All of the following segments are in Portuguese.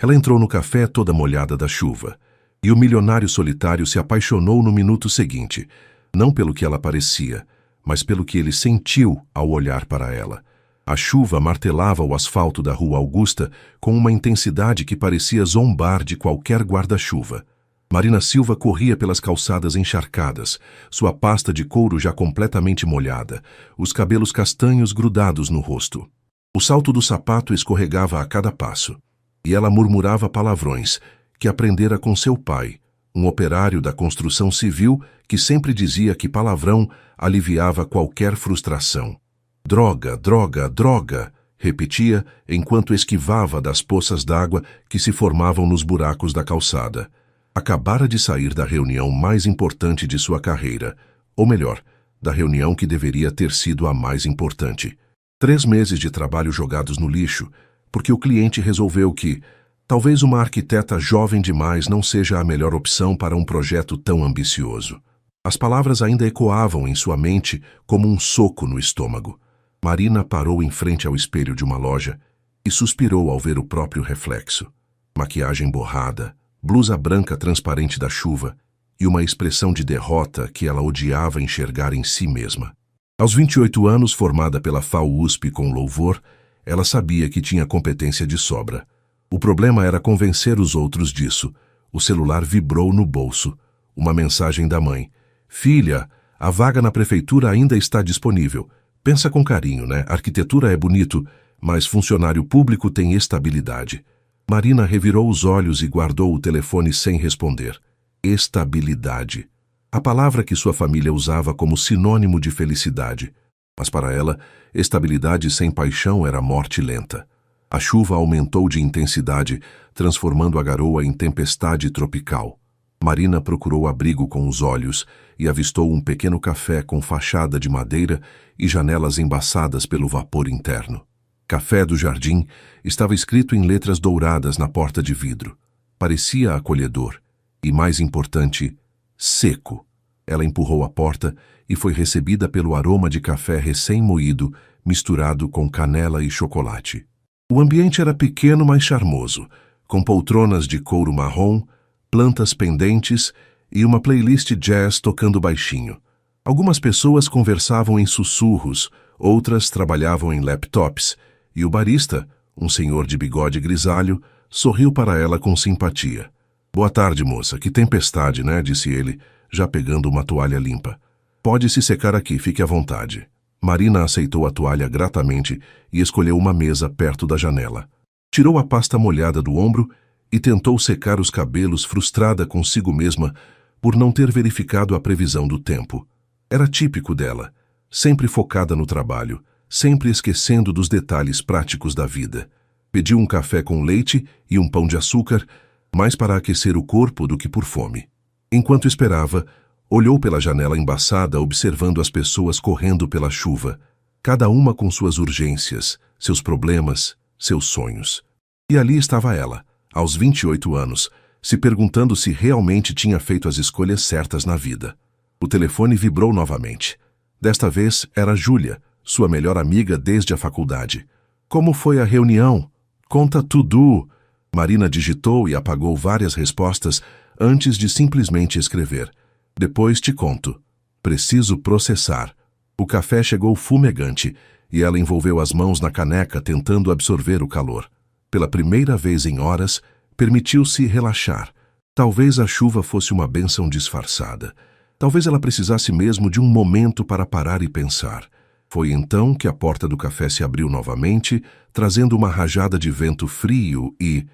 Ela entrou no café toda molhada da chuva, e o milionário solitário se apaixonou no minuto seguinte, não pelo que ela parecia, mas pelo que ele sentiu ao olhar para ela. A chuva martelava o asfalto da Rua Augusta com uma intensidade que parecia zombar de qualquer guarda-chuva. Marina Silva corria pelas calçadas encharcadas, sua pasta de couro já completamente molhada, os cabelos castanhos grudados no rosto. O salto do sapato escorregava a cada passo, e ela murmurava palavrões que aprendera com seu pai, um operário da construção civil que sempre dizia que palavrão aliviava qualquer frustração. Droga, droga, droga, repetia enquanto esquivava das poças d'água que se formavam nos buracos da calçada. Acabara de sair da reunião mais importante de sua carreira, ou melhor, da reunião que deveria ter sido a mais importante. 3 meses de trabalho jogados no lixo, porque o cliente resolveu que talvez uma arquiteta jovem demais não seja a melhor opção para um projeto tão ambicioso. As palavras ainda ecoavam em sua mente como um soco no estômago. Marina parou em frente ao espelho de uma loja e suspirou ao ver o próprio reflexo. Maquiagem borrada, blusa branca transparente da chuva e uma expressão de derrota que ela odiava enxergar em si mesma. Aos 28 anos, formada pela FAU-USP com louvor, ela sabia que tinha competência de sobra. O problema era convencer os outros disso. O celular vibrou no bolso. Uma mensagem da mãe. Filha, a vaga na prefeitura ainda está disponível. Pensa com carinho, né? Arquitetura é bonito, mas funcionário público tem estabilidade. Marina revirou os olhos e guardou o telefone sem responder. Estabilidade. A palavra que sua família usava como sinônimo de felicidade. Mas para ela, estabilidade sem paixão era morte lenta. A chuva aumentou de intensidade, transformando a garoa em tempestade tropical. Marina procurou abrigo com os olhos e avistou um pequeno café com fachada de madeira e janelas embaçadas pelo vapor interno. Café do Jardim estava escrito em letras douradas na porta de vidro. Parecia acolhedor e, mais importante, seco. Ela empurrou a porta e foi recebida pelo aroma de café recém-moído, misturado com canela e chocolate. O ambiente era pequeno, mas charmoso, com poltronas de couro marrom, plantas pendentes e uma playlist jazz tocando baixinho. Algumas pessoas conversavam em sussurros, outras trabalhavam em laptops, e o barista, um senhor de bigode grisalho, sorriu para ela com simpatia. Boa tarde, moça. Que tempestade, né? Disse ele, já pegando uma toalha limpa. Pode se secar aqui, fique à vontade. Marina aceitou a toalha gratamente e escolheu uma mesa perto da janela. Tirou a pasta molhada do ombro e tentou secar os cabelos, frustrada consigo mesma por não ter verificado a previsão do tempo. Era típico dela, sempre focada no trabalho, sempre esquecendo dos detalhes práticos da vida. Pediu um café com leite e um pão de açúcar, mais para aquecer o corpo do que por fome. Enquanto esperava, olhou pela janela embaçada, observando as pessoas correndo pela chuva, cada uma com suas urgências, seus problemas, seus sonhos. E ali estava ela, aos 28 anos, se perguntando se realmente tinha feito as escolhas certas na vida. O telefone vibrou novamente. Desta vez era Júlia, sua melhor amiga desde a faculdade. Como foi a reunião? Conta tudo. Marina digitou e apagou várias respostas antes de simplesmente escrever. Depois te conto. Preciso processar. O café chegou fumegante e ela envolveu as mãos na caneca tentando absorver o calor. Pela primeira vez em horas, permitiu-se relaxar. Talvez a chuva fosse uma bênção disfarçada. Talvez ela precisasse mesmo de um momento para parar e pensar. Foi então que a porta do café se abriu novamente, trazendo uma rajada de vento frio e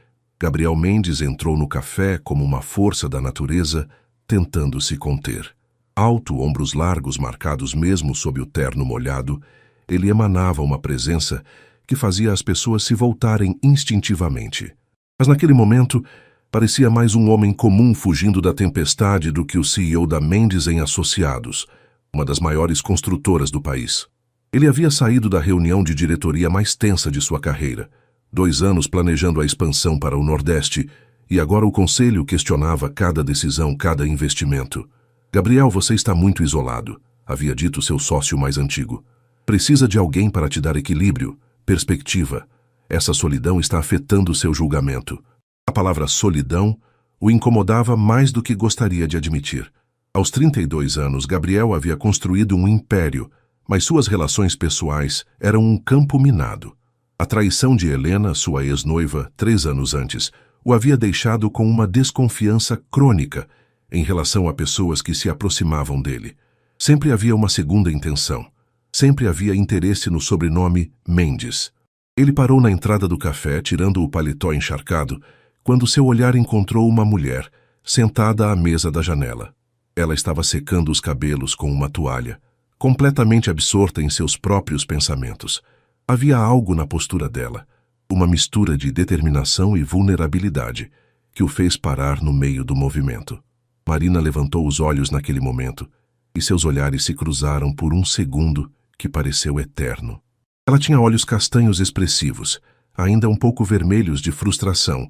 Gabriel Mendes entrou no café como uma força da natureza, tentando se conter. Alto, ombros largos marcados mesmo sob o terno molhado, ele emanava uma presença que fazia as pessoas se voltarem instintivamente. Mas naquele momento, parecia mais um homem comum fugindo da tempestade do que o CEO da Mendes em Associados, uma das maiores construtoras do país. Ele havia saído da reunião de diretoria mais tensa de sua carreira, 2 anos planejando a expansão para o Nordeste, e agora o conselho questionava cada decisão, cada investimento. Gabriel, você está muito isolado, havia dito seu sócio mais antigo. Precisa de alguém para te dar equilíbrio, perspectiva. Essa solidão está afetando seu julgamento. A palavra solidão o incomodava mais do que gostaria de admitir. Aos 32 anos, Gabriel havia construído um império, mas suas relações pessoais eram um campo minado. A traição de Helena, sua ex-noiva, 3 anos antes, o havia deixado com uma desconfiança crônica em relação a pessoas que se aproximavam dele. Sempre havia uma segunda intenção. Sempre havia interesse no sobrenome Mendes. Ele parou na entrada do café, tirando o paletó encharcado, quando seu olhar encontrou uma mulher, sentada à mesa da janela. Ela estava secando os cabelos com uma toalha, completamente absorta em seus próprios pensamentos. Havia algo na postura dela, uma mistura de determinação e vulnerabilidade, que o fez parar no meio do movimento. Marina levantou os olhos naquele momento, e seus olhares se cruzaram por um segundo que pareceu eterno. Ela tinha olhos castanhos expressivos, ainda um pouco vermelhos de frustração,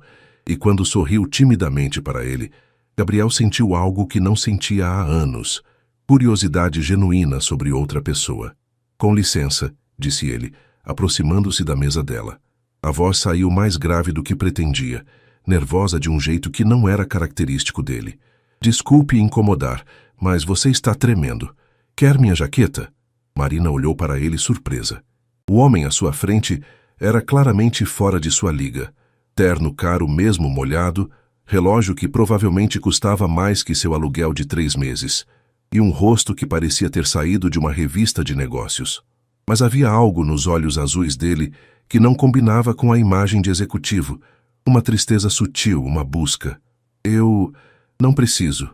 e quando sorriu timidamente para ele, Gabriel sentiu algo que não sentia há anos, curiosidade genuína sobre outra pessoa. "Com licença", disse ele, aproximando-se da mesa dela. A voz saiu mais grave do que pretendia, nervosa de um jeito que não era característico dele. "Desculpe incomodar, mas você está tremendo. Quer minha jaqueta?" Marina olhou para ele surpresa. O homem à sua frente era claramente fora de sua liga. Terno caro mesmo molhado, relógio que provavelmente custava mais que seu aluguel de 3 meses, e um rosto que parecia ter saído de uma revista de negócios. Mas havia algo nos olhos azuis dele que não combinava com a imagem de executivo, uma tristeza sutil, uma busca. "Eu não preciso.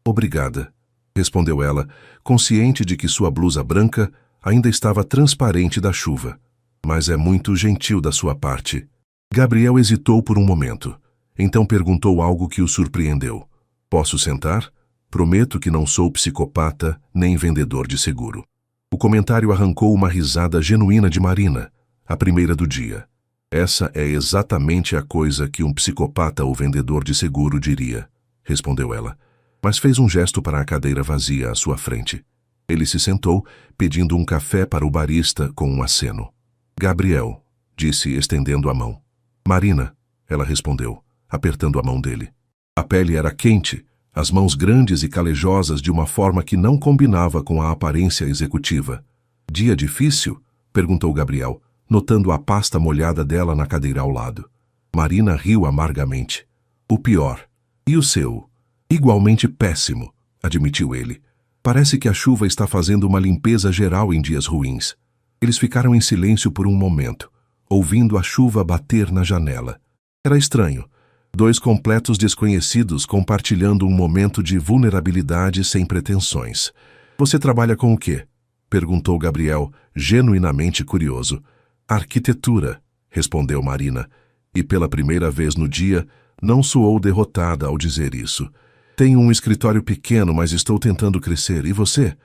Obrigada", respondeu ela, consciente de que sua blusa branca ainda estava transparente da chuva. "Mas é muito gentil da sua parte." Gabriel hesitou por um momento. Então perguntou algo que o surpreendeu. "Posso sentar? Prometo que não sou psicopata nem vendedor de seguro." O comentário arrancou uma risada genuína de Marina, a primeira do dia. "Essa é exatamente a coisa que um psicopata ou vendedor de seguro diria", respondeu ela, mas fez um gesto para a cadeira vazia à sua frente. Ele se sentou, pedindo um café para o barista com um aceno. "Gabriel", disse, estendendo a mão. "Marina", ela respondeu, apertando a mão dele. A pele era quente, as mãos grandes e calejosas de uma forma que não combinava com a aparência executiva. "Dia difícil?", perguntou Gabriel, notando a pasta molhada dela na cadeira ao lado. Marina riu amargamente. "O pior. E o seu?" "Igualmente péssimo", admitiu ele. "Parece que a chuva está fazendo uma limpeza geral em dias ruins." Eles ficaram em silêncio por um momento, ouvindo a chuva bater na janela. Era estranho. 2 completos desconhecidos compartilhando um momento de vulnerabilidade sem pretensões. "Você trabalha com o quê?", perguntou Gabriel, genuinamente curioso. "Arquitetura", respondeu Marina, e pela primeira vez no dia não soou derrotada ao dizer isso. "Tenho um escritório pequeno, mas estou tentando crescer. E você?"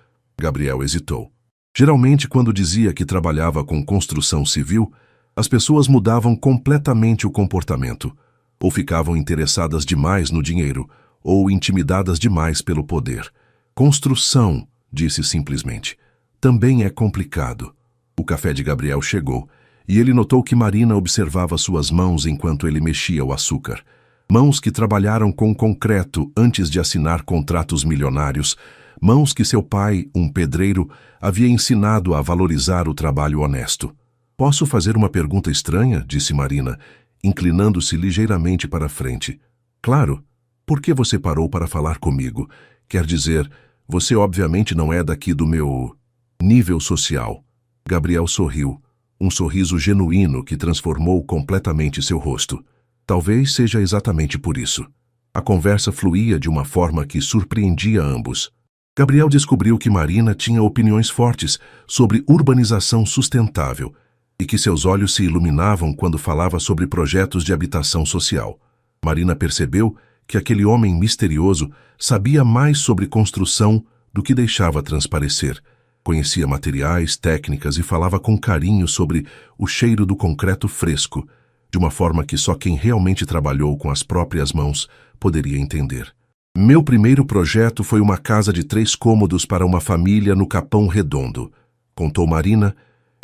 Gabriel hesitou. Geralmente, quando dizia que trabalhava com construção civil, as pessoas mudavam completamente o comportamento, ou ficavam interessadas demais no dinheiro, ou intimidadas demais pelo poder. "Construção", disse simplesmente, "também é complicado." O café de Gabriel chegou, e ele notou que Marina observava suas mãos enquanto ele mexia o açúcar. Mãos que trabalharam com concreto antes de assinar contratos milionários, mãos que seu pai, um pedreiro, havia ensinado a valorizar o trabalho honesto. "Posso fazer uma pergunta estranha?", disse Marina, inclinando-se ligeiramente para a frente. "Claro. Por que você parou para falar comigo? Quer dizer, você obviamente não é daqui do meu nível social." Gabriel sorriu, um sorriso genuíno que transformou completamente seu rosto. Talvez seja exatamente por isso. A conversa fluía de uma forma que surpreendia ambos. Gabriel descobriu que Marina tinha opiniões fortes sobre urbanização sustentável e que seus olhos se iluminavam quando falava sobre projetos de habitação social. Marina percebeu que aquele homem misterioso sabia mais sobre construção do que deixava transparecer. Conhecia materiais, técnicas e falava com carinho sobre o cheiro do concreto fresco, de uma forma que só quem realmente trabalhou com as próprias mãos poderia entender. "Meu primeiro projeto foi uma casa de 3 cômodos para uma família no Capão Redondo", contou Marina,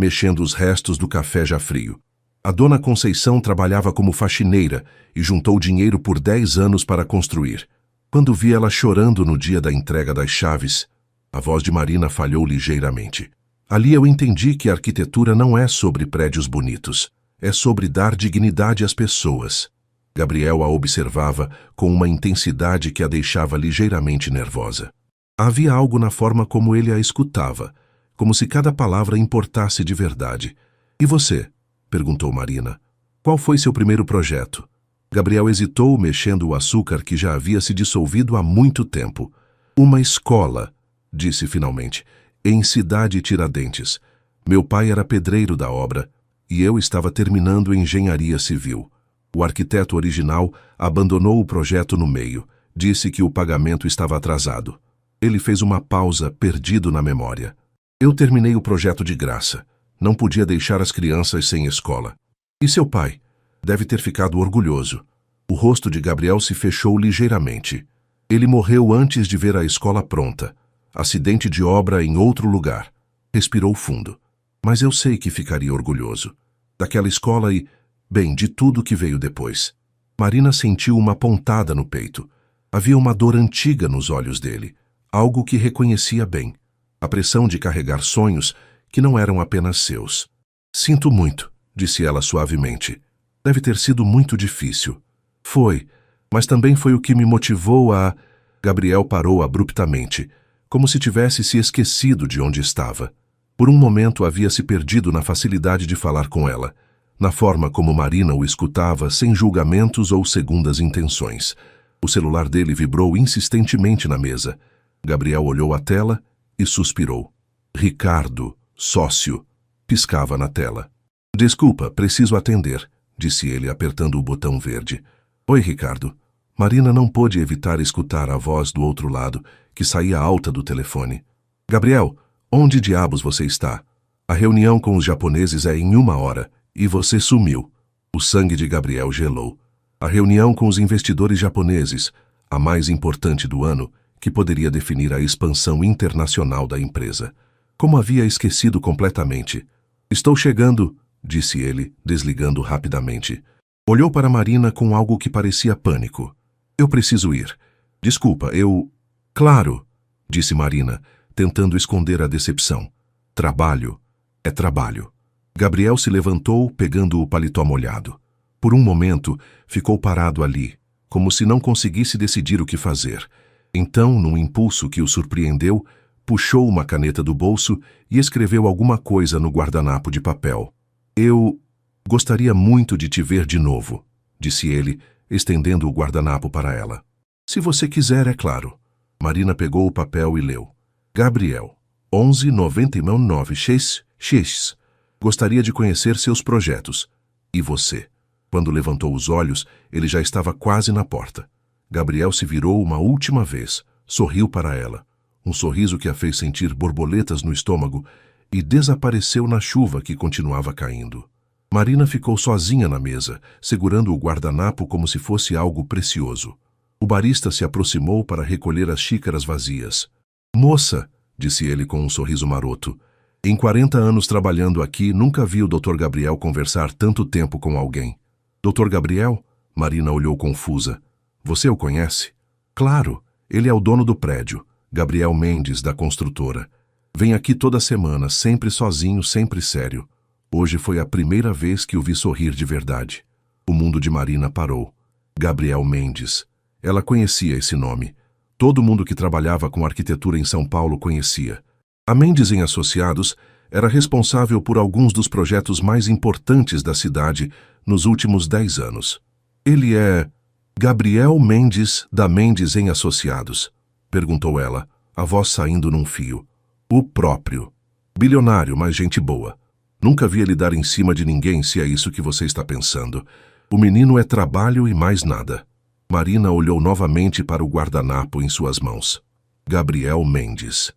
mexendo os restos do café já frio. A dona Conceição trabalhava como faxineira e juntou dinheiro por 10 anos para construir. Quando vi ela chorando no dia da entrega das chaves, a voz de Marina falhou ligeiramente. Ali eu entendi que a arquitetura não é sobre prédios bonitos, é sobre dar dignidade às pessoas. Gabriel a observava com uma intensidade que a deixava ligeiramente nervosa. Havia algo na forma como ele a escutava, como se cada palavra importasse de verdade. E você? Perguntou Marina. Qual foi seu primeiro projeto? Gabriel hesitou, mexendo o açúcar que já havia se dissolvido há muito tempo. Uma escola, disse finalmente, em Cidade Tiradentes. Meu pai era pedreiro da obra e eu estava terminando engenharia civil. O arquiteto original abandonou o projeto no meio, disse que o pagamento estava atrasado. Ele fez uma pausa, perdido na memória. Eu terminei o projeto de graça. Não podia deixar as crianças sem escola. E seu pai? Deve ter ficado orgulhoso. O rosto de Gabriel se fechou ligeiramente. Ele morreu antes de ver a escola pronta. Acidente de obra em outro lugar. Respirou fundo. Mas eu sei que ficaria orgulhoso. Daquela escola e, bem, de tudo que veio depois. Marina sentiu uma pontada no peito. Havia uma dor antiga nos olhos dele. Algo que reconhecia bem. A pressão de carregar sonhos que não eram apenas seus. Sinto muito, disse ela suavemente. Deve ter sido muito difícil. Foi, mas também foi o que me motivou a... Gabriel parou abruptamente, como se tivesse se esquecido de onde estava. Por um momento havia se perdido na facilidade de falar com ela, na forma como Marina o escutava sem julgamentos ou segundas intenções. O celular dele vibrou insistentemente na mesa. Gabriel olhou a tela e suspirou. Ricardo, sócio, piscava na tela. Desculpa, preciso atender, disse ele apertando o botão verde. Oi, Ricardo. Marina não pôde evitar escutar a voz do outro lado, que saía alta do telefone. Gabriel, onde diabos você está? A reunião com os japoneses é em 1 hora, e você sumiu. O sangue de Gabriel gelou. A reunião com os investidores japoneses, a mais importante do ano, que poderia definir a expansão internacional da empresa. Como havia esquecido completamente. Estou chegando, disse ele, desligando rapidamente. Olhou para Marina com algo que parecia pânico. Eu preciso ir. Desculpa, eu... Claro, disse Marina, tentando esconder a decepção. Trabalho é trabalho. Gabriel se levantou, pegando o paletó molhado. Por um momento, ficou parado ali, como se não conseguisse decidir o que fazer. Então, num impulso que o surpreendeu, puxou uma caneta do bolso e escreveu alguma coisa no guardanapo de papel. Eu gostaria muito de te ver de novo, disse ele, estendendo o guardanapo para ela. Se você quiser, é claro. Marina pegou o papel e leu. Gabriel, 1199x. Gostaria de conhecer seus projetos. E você? Quando levantou os olhos, ele já estava quase na porta. Gabriel se virou uma última vez, sorriu para ela. Um sorriso que a fez sentir borboletas no estômago e desapareceu na chuva que continuava caindo. Marina ficou sozinha na mesa, segurando o guardanapo como se fosse algo precioso. O barista se aproximou para recolher as xícaras vazias. Moça, disse ele com um sorriso maroto, em 40 anos trabalhando aqui, nunca vi o Dr. Gabriel conversar tanto tempo com alguém. Dr. Gabriel? Marina olhou confusa. Você o conhece? Claro, ele é o dono do prédio, Gabriel Mendes, da construtora. Vem aqui toda semana, sempre sozinho, sempre sério. Hoje foi a primeira vez que o vi sorrir de verdade. O mundo de Marina parou. Gabriel Mendes. Ela conhecia esse nome. Todo mundo que trabalhava com arquitetura em São Paulo conhecia. A Mendes em Associados era responsável por alguns dos projetos mais importantes da cidade nos últimos 10 anos. Ele é... Gabriel Mendes, da Mendes em Associados, perguntou ela, a voz saindo num fio. O próprio. Bilionário, mas gente boa. Nunca vi ele dar em cima de ninguém, se é isso que você está pensando. O menino é trabalho e mais nada. Marina olhou novamente para o guardanapo em suas mãos. Gabriel Mendes.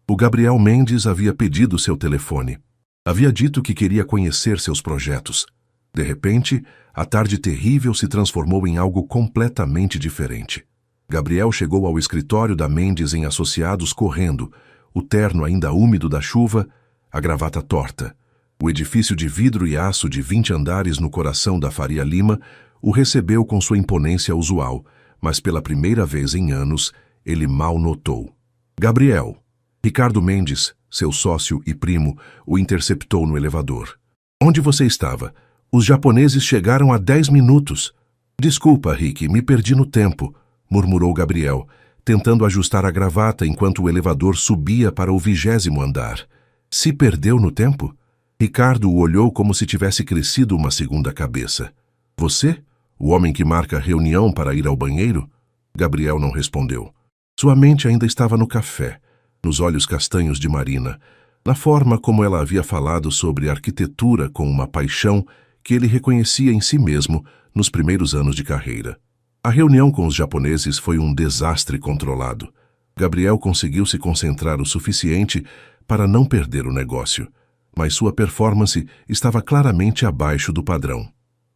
O Gabriel Mendes havia pedido seu telefone. Havia dito que queria conhecer seus projetos. De repente, a tarde terrível se transformou em algo completamente diferente. Gabriel chegou ao escritório da Mendes em Associados correndo, o terno ainda úmido da chuva, a gravata torta. O edifício de vidro e aço de 20 andares no coração da Faria Lima o recebeu com sua imponência usual, mas pela primeira vez em anos, ele mal notou. Gabriel. Ricardo Mendes, seu sócio e primo, o interceptou no elevador. Onde você estava? Os japoneses chegaram há 10 minutos. Desculpa, Rick, me perdi no tempo, murmurou Gabriel, tentando ajustar a gravata enquanto o elevador subia para o 20º andar. Se perdeu no tempo? Ricardo o olhou como se tivesse crescido uma segunda cabeça. Você? O homem que marca reunião para ir ao banheiro? Gabriel não respondeu. Sua mente ainda estava no café, nos olhos castanhos de Marina, na forma como ela havia falado sobre arquitetura com uma paixão que ele reconhecia em si mesmo nos primeiros anos de carreira. A reunião com os japoneses foi um desastre controlado. Gabriel conseguiu se concentrar o suficiente para não perder o negócio, mas sua performance estava claramente abaixo do padrão.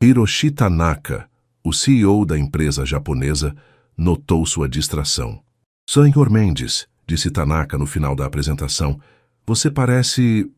Hiroshi Tanaka, o CEO da empresa japonesa, notou sua distração. Senhor Mendes, disse Tanaka no final da apresentação, você parece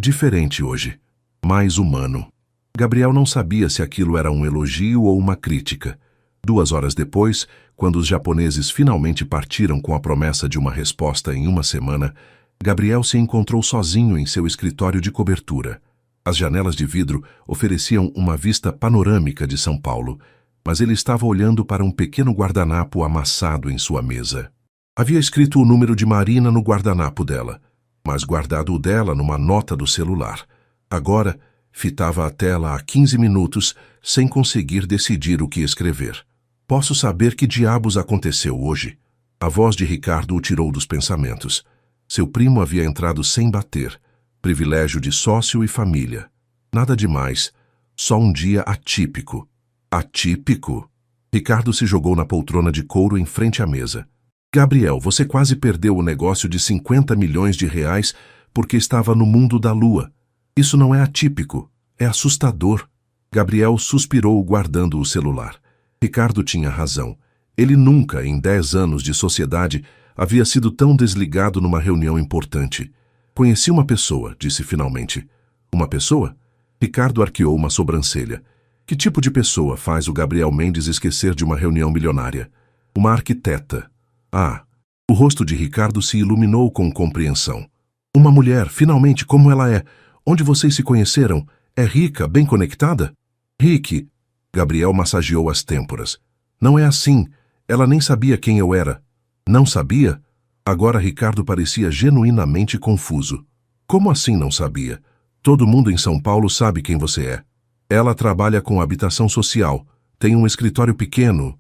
diferente hoje, mais humano. Gabriel não sabia se aquilo era um elogio ou uma crítica. 2 horas depois, quando os japoneses finalmente partiram com a promessa de uma resposta em 1 semana, Gabriel se encontrou sozinho em seu escritório de cobertura. As janelas de vidro ofereciam uma vista panorâmica de São Paulo, mas ele estava olhando para um pequeno guardanapo amassado em sua mesa. Havia escrito o número de Marina no guardanapo dela, mas guardado o dela numa nota do celular. Agora, fitava a tela há 15 minutos sem conseguir decidir o que escrever. Posso saber que diabos aconteceu hoje? A voz de Ricardo o tirou dos pensamentos. Seu primo havia entrado sem bater. Privilégio de sócio e família. Nada demais. Só um dia atípico. Atípico? Ricardo se jogou na poltrona de couro em frente à mesa. Gabriel, você quase perdeu o negócio de 50 milhões de reais porque estava no mundo da lua. Isso não é atípico, é assustador. Gabriel suspirou guardando o celular. Ricardo tinha razão. Ele nunca, em 10 anos de sociedade, havia sido tão desligado numa reunião importante. Conheci uma pessoa, disse finalmente. Uma pessoa? Ricardo arqueou uma sobrancelha. Que tipo de pessoa faz o Gabriel Mendes esquecer de uma reunião milionária? Uma arquiteta. Ah, o rosto de Ricardo se iluminou com compreensão. Uma mulher, finalmente, como ela é. Onde vocês se conheceram? É rica, bem conectada? Rick, Gabriel massageou as têmporas. Não é assim. Ela nem sabia quem eu era. Não sabia? Agora Ricardo parecia genuinamente confuso. Como assim não sabia? Todo mundo em São Paulo sabe quem você é. Ela trabalha com habitação social. Tem um escritório pequeno.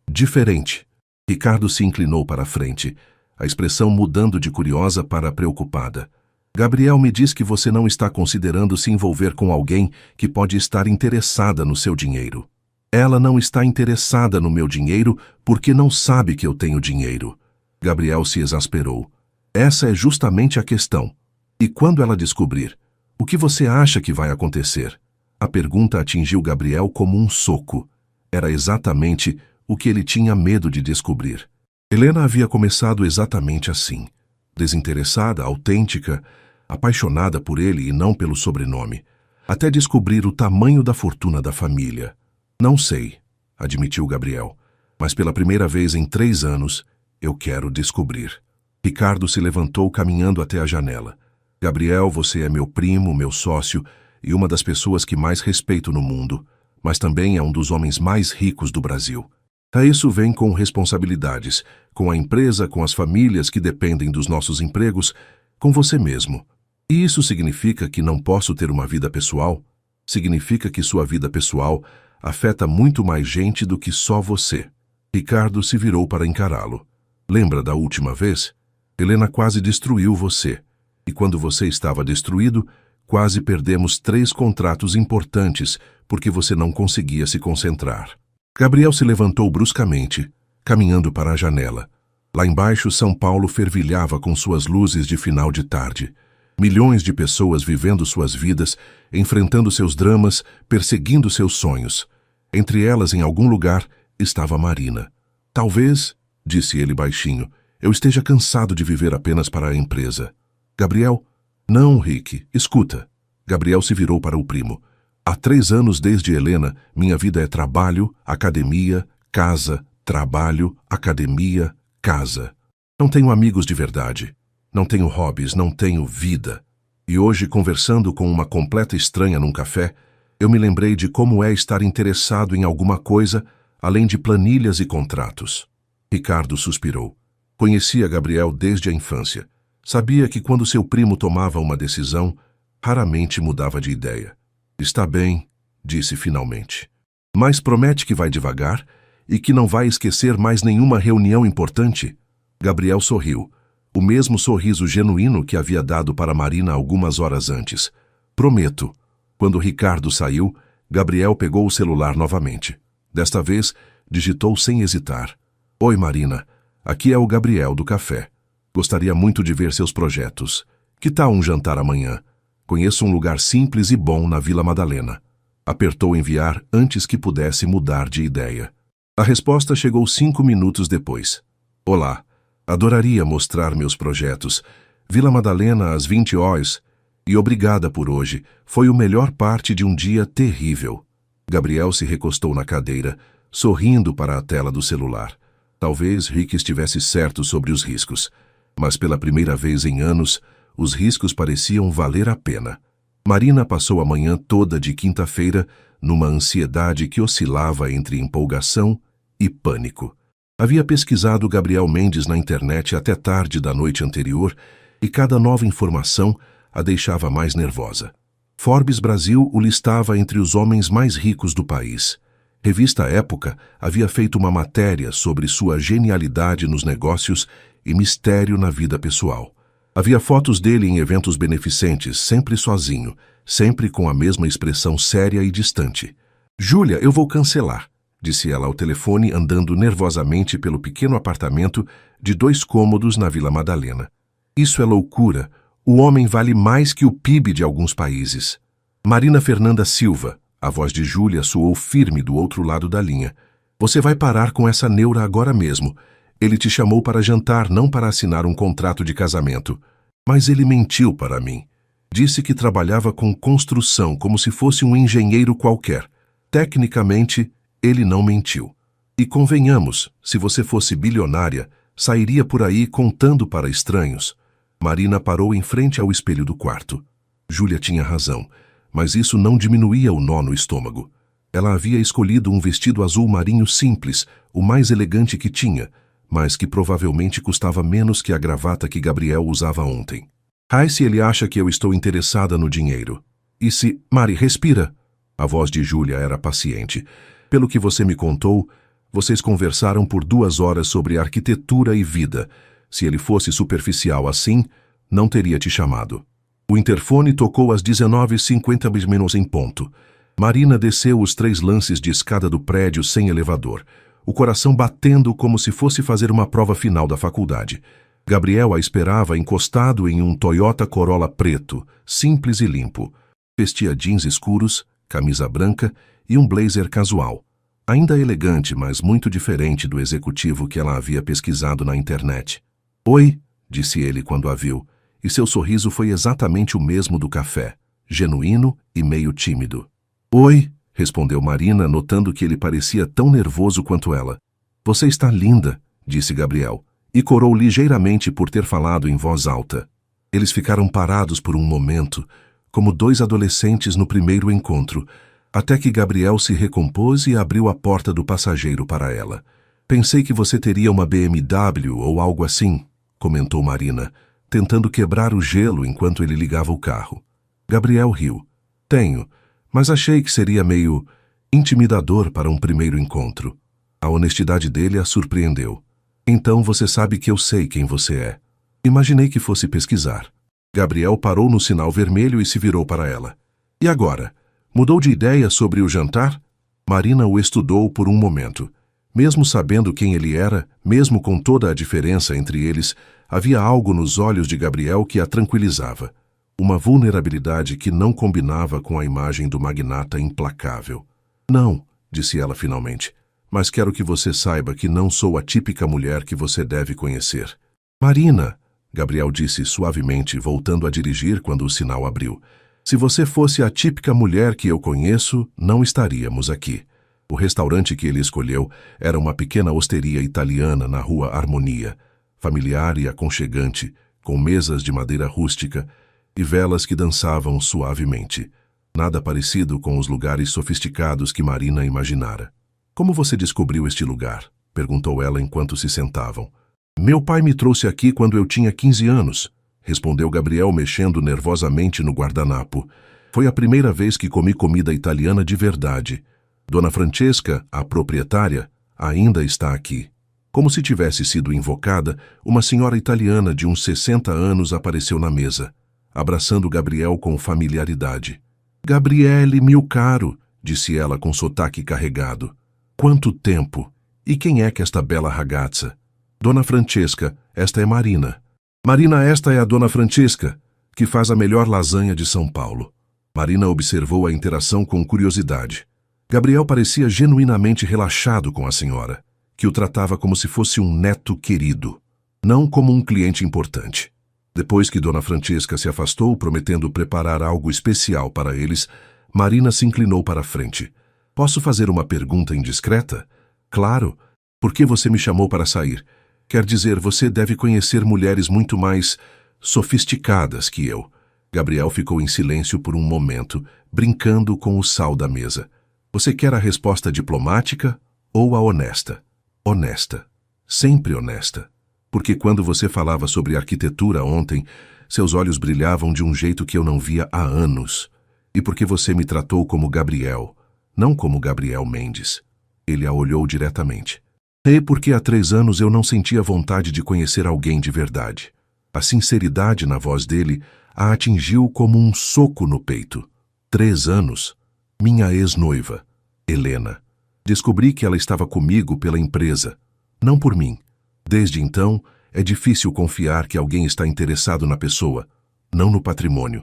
Diferente. Ricardo se inclinou para a frente, a expressão mudando de curiosa para preocupada. Gabriel me diz que você não está considerando se envolver com alguém que pode estar interessada no seu dinheiro. Ela não está interessada no meu dinheiro porque não sabe que eu tenho dinheiro. Gabriel se exasperou. Essa é justamente a questão. E quando ela descobrir, o que você acha que vai acontecer? A pergunta atingiu Gabriel como um soco. Era exatamente o que ele tinha medo de descobrir. Helena havia começado exatamente assim. Desinteressada, autêntica, apaixonada por ele e não pelo sobrenome, até descobrir o tamanho da fortuna da família. Não sei, admitiu Gabriel, mas pela primeira vez em 3 anos, eu quero descobrir. Ricardo se levantou caminhando até a janela. Gabriel, você é meu primo, meu sócio e uma das pessoas que mais respeito no mundo, mas também é um dos homens mais ricos do Brasil. A isso vem com responsabilidades, com a empresa, com as famílias que dependem dos nossos empregos, com você mesmo. E isso significa que não posso ter uma vida pessoal? Significa que sua vida pessoal afeta muito mais gente do que só você. Ricardo se virou para encará-lo. Lembra da última vez? Helena quase destruiu você. E quando você estava destruído, quase perdemos 3 contratos importantes porque você não conseguia se concentrar. Gabriel se levantou bruscamente, caminhando para a janela. Lá embaixo, São Paulo fervilhava com suas luzes de final de tarde. Milhões de pessoas vivendo suas vidas, enfrentando seus dramas, perseguindo seus sonhos. Entre elas, em algum lugar, estava Marina. Talvez, disse ele baixinho, eu esteja cansado de viver apenas para a empresa. Gabriel? Não, Rick, escuta. Gabriel se virou para o primo. Há 3 anos desde Helena, minha vida é trabalho, academia, casa, trabalho, academia, casa. Não tenho amigos de verdade. Não tenho hobbies, não tenho vida. E hoje, conversando com uma completa estranha num café, eu me lembrei de como é estar interessado em alguma coisa além de planilhas e contratos. Ricardo suspirou. Conhecia Gabriel desde a infância. Sabia que quando seu primo tomava uma decisão, raramente mudava de ideia. Está bem, disse finalmente. Mas promete que vai devagar e que não vai esquecer mais nenhuma reunião importante? Gabriel sorriu. O mesmo sorriso genuíno que havia dado para Marina algumas horas antes. Prometo. Quando Ricardo saiu, Gabriel pegou o celular novamente. Desta vez, digitou sem hesitar. Oi, Marina. Aqui é o Gabriel do café. Gostaria muito de ver seus projetos. Que tal um jantar amanhã? Conheço um lugar simples e bom na Vila Madalena. Apertou enviar antes que pudesse mudar de ideia. A resposta chegou 5 minutos depois. Olá. Adoraria mostrar meus projetos. Vila Madalena às 20 horas. E obrigada por hoje. Foi a melhor parte de um dia terrível. Gabriel se recostou na cadeira, sorrindo para a tela do celular. Talvez Rick estivesse certo sobre os riscos. Mas pela primeira vez em anos, os riscos pareciam valer a pena. Marina passou a manhã toda de quinta-feira numa ansiedade que oscilava entre empolgação e pânico. Havia pesquisado Gabriel Mendes na internet até tarde da noite anterior e cada nova informação a deixava mais nervosa. Forbes Brasil o listava entre os homens mais ricos do país. Revista Época havia feito uma matéria sobre sua genialidade nos negócios e mistério na vida pessoal. Havia fotos dele em eventos beneficentes, sempre sozinho, sempre com a mesma expressão séria e distante. Júlia, eu vou cancelar, disse ela ao telefone, andando nervosamente pelo pequeno apartamento de 2 cômodos na Vila Madalena. Isso é loucura. O homem vale mais que o PIB de alguns países. Marina Fernanda Silva, a voz de Júlia soou firme do outro lado da linha. Você vai parar com essa neura agora mesmo. Ele te chamou para jantar, não para assinar um contrato de casamento. Mas ele mentiu para mim. Disse que trabalhava com construção, como se fosse um engenheiro qualquer. Tecnicamente, ele não mentiu. E convenhamos, se você fosse bilionária, sairia por aí contando para estranhos. Marina parou em frente ao espelho do quarto. Júlia tinha razão, mas isso não diminuía o nó no estômago. Ela havia escolhido um vestido azul marinho simples, o mais elegante que tinha, mas que provavelmente custava menos que a gravata que Gabriel usava ontem. Ai, se ele acha que eu estou interessada no dinheiro. E se... Mari, respira. A voz de Júlia era paciente. Pelo que você me contou, vocês conversaram por 2 horas sobre arquitetura e vida. Se ele fosse superficial assim, não teria te chamado. O interfone tocou às 19h50 em ponto. Marina desceu os 3 lances de escada do prédio sem elevador, o coração batendo como se fosse fazer uma prova final da faculdade. Gabriel a esperava encostado em um Toyota Corolla preto, simples e limpo. Vestia jeans escuros, camisa branca e um blazer casual. Ainda elegante, mas muito diferente do executivo que ela havia pesquisado na internet. Oi, disse ele quando a viu, e seu sorriso foi exatamente o mesmo do café, genuíno e meio tímido. Oi, respondeu Marina, notando que ele parecia tão nervoso quanto ela. Você está linda, disse Gabriel, e corou ligeiramente por ter falado em voz alta. Eles ficaram parados por um momento, como 2 adolescentes no primeiro encontro, até que Gabriel se recompôs e abriu a porta do passageiro para ela. Pensei que você teria uma BMW ou algo assim, comentou Marina, tentando quebrar o gelo enquanto ele ligava o carro. Gabriel riu. Tenho, mas achei que seria meio intimidador para um primeiro encontro. A honestidade dele a surpreendeu. Então você sabe que eu sei quem você é. Imaginei que fosse pesquisar. Gabriel parou no sinal vermelho e se virou para ela. E agora? Mudou de ideia sobre o jantar? Marina o estudou por um momento. Mesmo sabendo quem ele era, mesmo com toda a diferença entre eles, havia algo nos olhos de Gabriel que a tranquilizava. Uma vulnerabilidade que não combinava com a imagem do magnata implacável. Não, disse ela finalmente, mas quero que você saiba que não sou a típica mulher que você deve conhecer. Marina, Gabriel disse suavemente, voltando a dirigir quando o sinal abriu. Se você fosse a típica mulher que eu conheço, não estaríamos aqui. O restaurante que ele escolheu era uma pequena osteria italiana na rua Harmonia, familiar e aconchegante, com mesas de madeira rústica e velas que dançavam suavemente. Nada parecido com os lugares sofisticados que Marina imaginara. Como você descobriu este lugar? Perguntou ela enquanto se sentavam. Meu pai me trouxe aqui quando eu tinha 15 anos, respondeu Gabriel mexendo nervosamente no guardanapo. Foi a primeira vez que comi comida italiana de verdade. Dona Francesca, a proprietária, ainda está aqui. Como se tivesse sido invocada, uma senhora italiana de uns 60 anos apareceu na mesa, abraçando Gabriel com familiaridade. Gabriele, meu caro, disse ela com sotaque carregado. Quanto tempo! E quem é que esta bela ragazza? Dona Francesca, esta é Marina. Marina, esta é a Dona Francesca, que faz a melhor lasanha de São Paulo. Marina observou a interação com curiosidade. Gabriel parecia genuinamente relaxado com a senhora, que o tratava como se fosse um neto querido, não como um cliente importante. Depois que Dona Francesca se afastou, prometendo preparar algo especial para eles, Marina se inclinou para a frente. Posso fazer uma pergunta indiscreta? Claro. Por que você me chamou para sair? Quer dizer, você deve conhecer mulheres muito mais sofisticadas que eu. Gabriel ficou em silêncio por um momento, brincando com o sal da mesa. Você quer a resposta diplomática ou a honesta? Honesta. Sempre honesta. Porque quando você falava sobre arquitetura ontem, seus olhos brilhavam de um jeito que eu não via há anos. E porque você me tratou como Gabriel, não como Gabriel Mendes. Ele a olhou diretamente. E porque há 3 anos eu não sentia vontade de conhecer alguém de verdade. A sinceridade na voz dele a atingiu como um soco no peito. 3 anos? Minha ex-noiva, Helena. Descobri que ela estava comigo pela empresa, não por mim. Desde então, é difícil confiar que alguém está interessado na pessoa, não no patrimônio.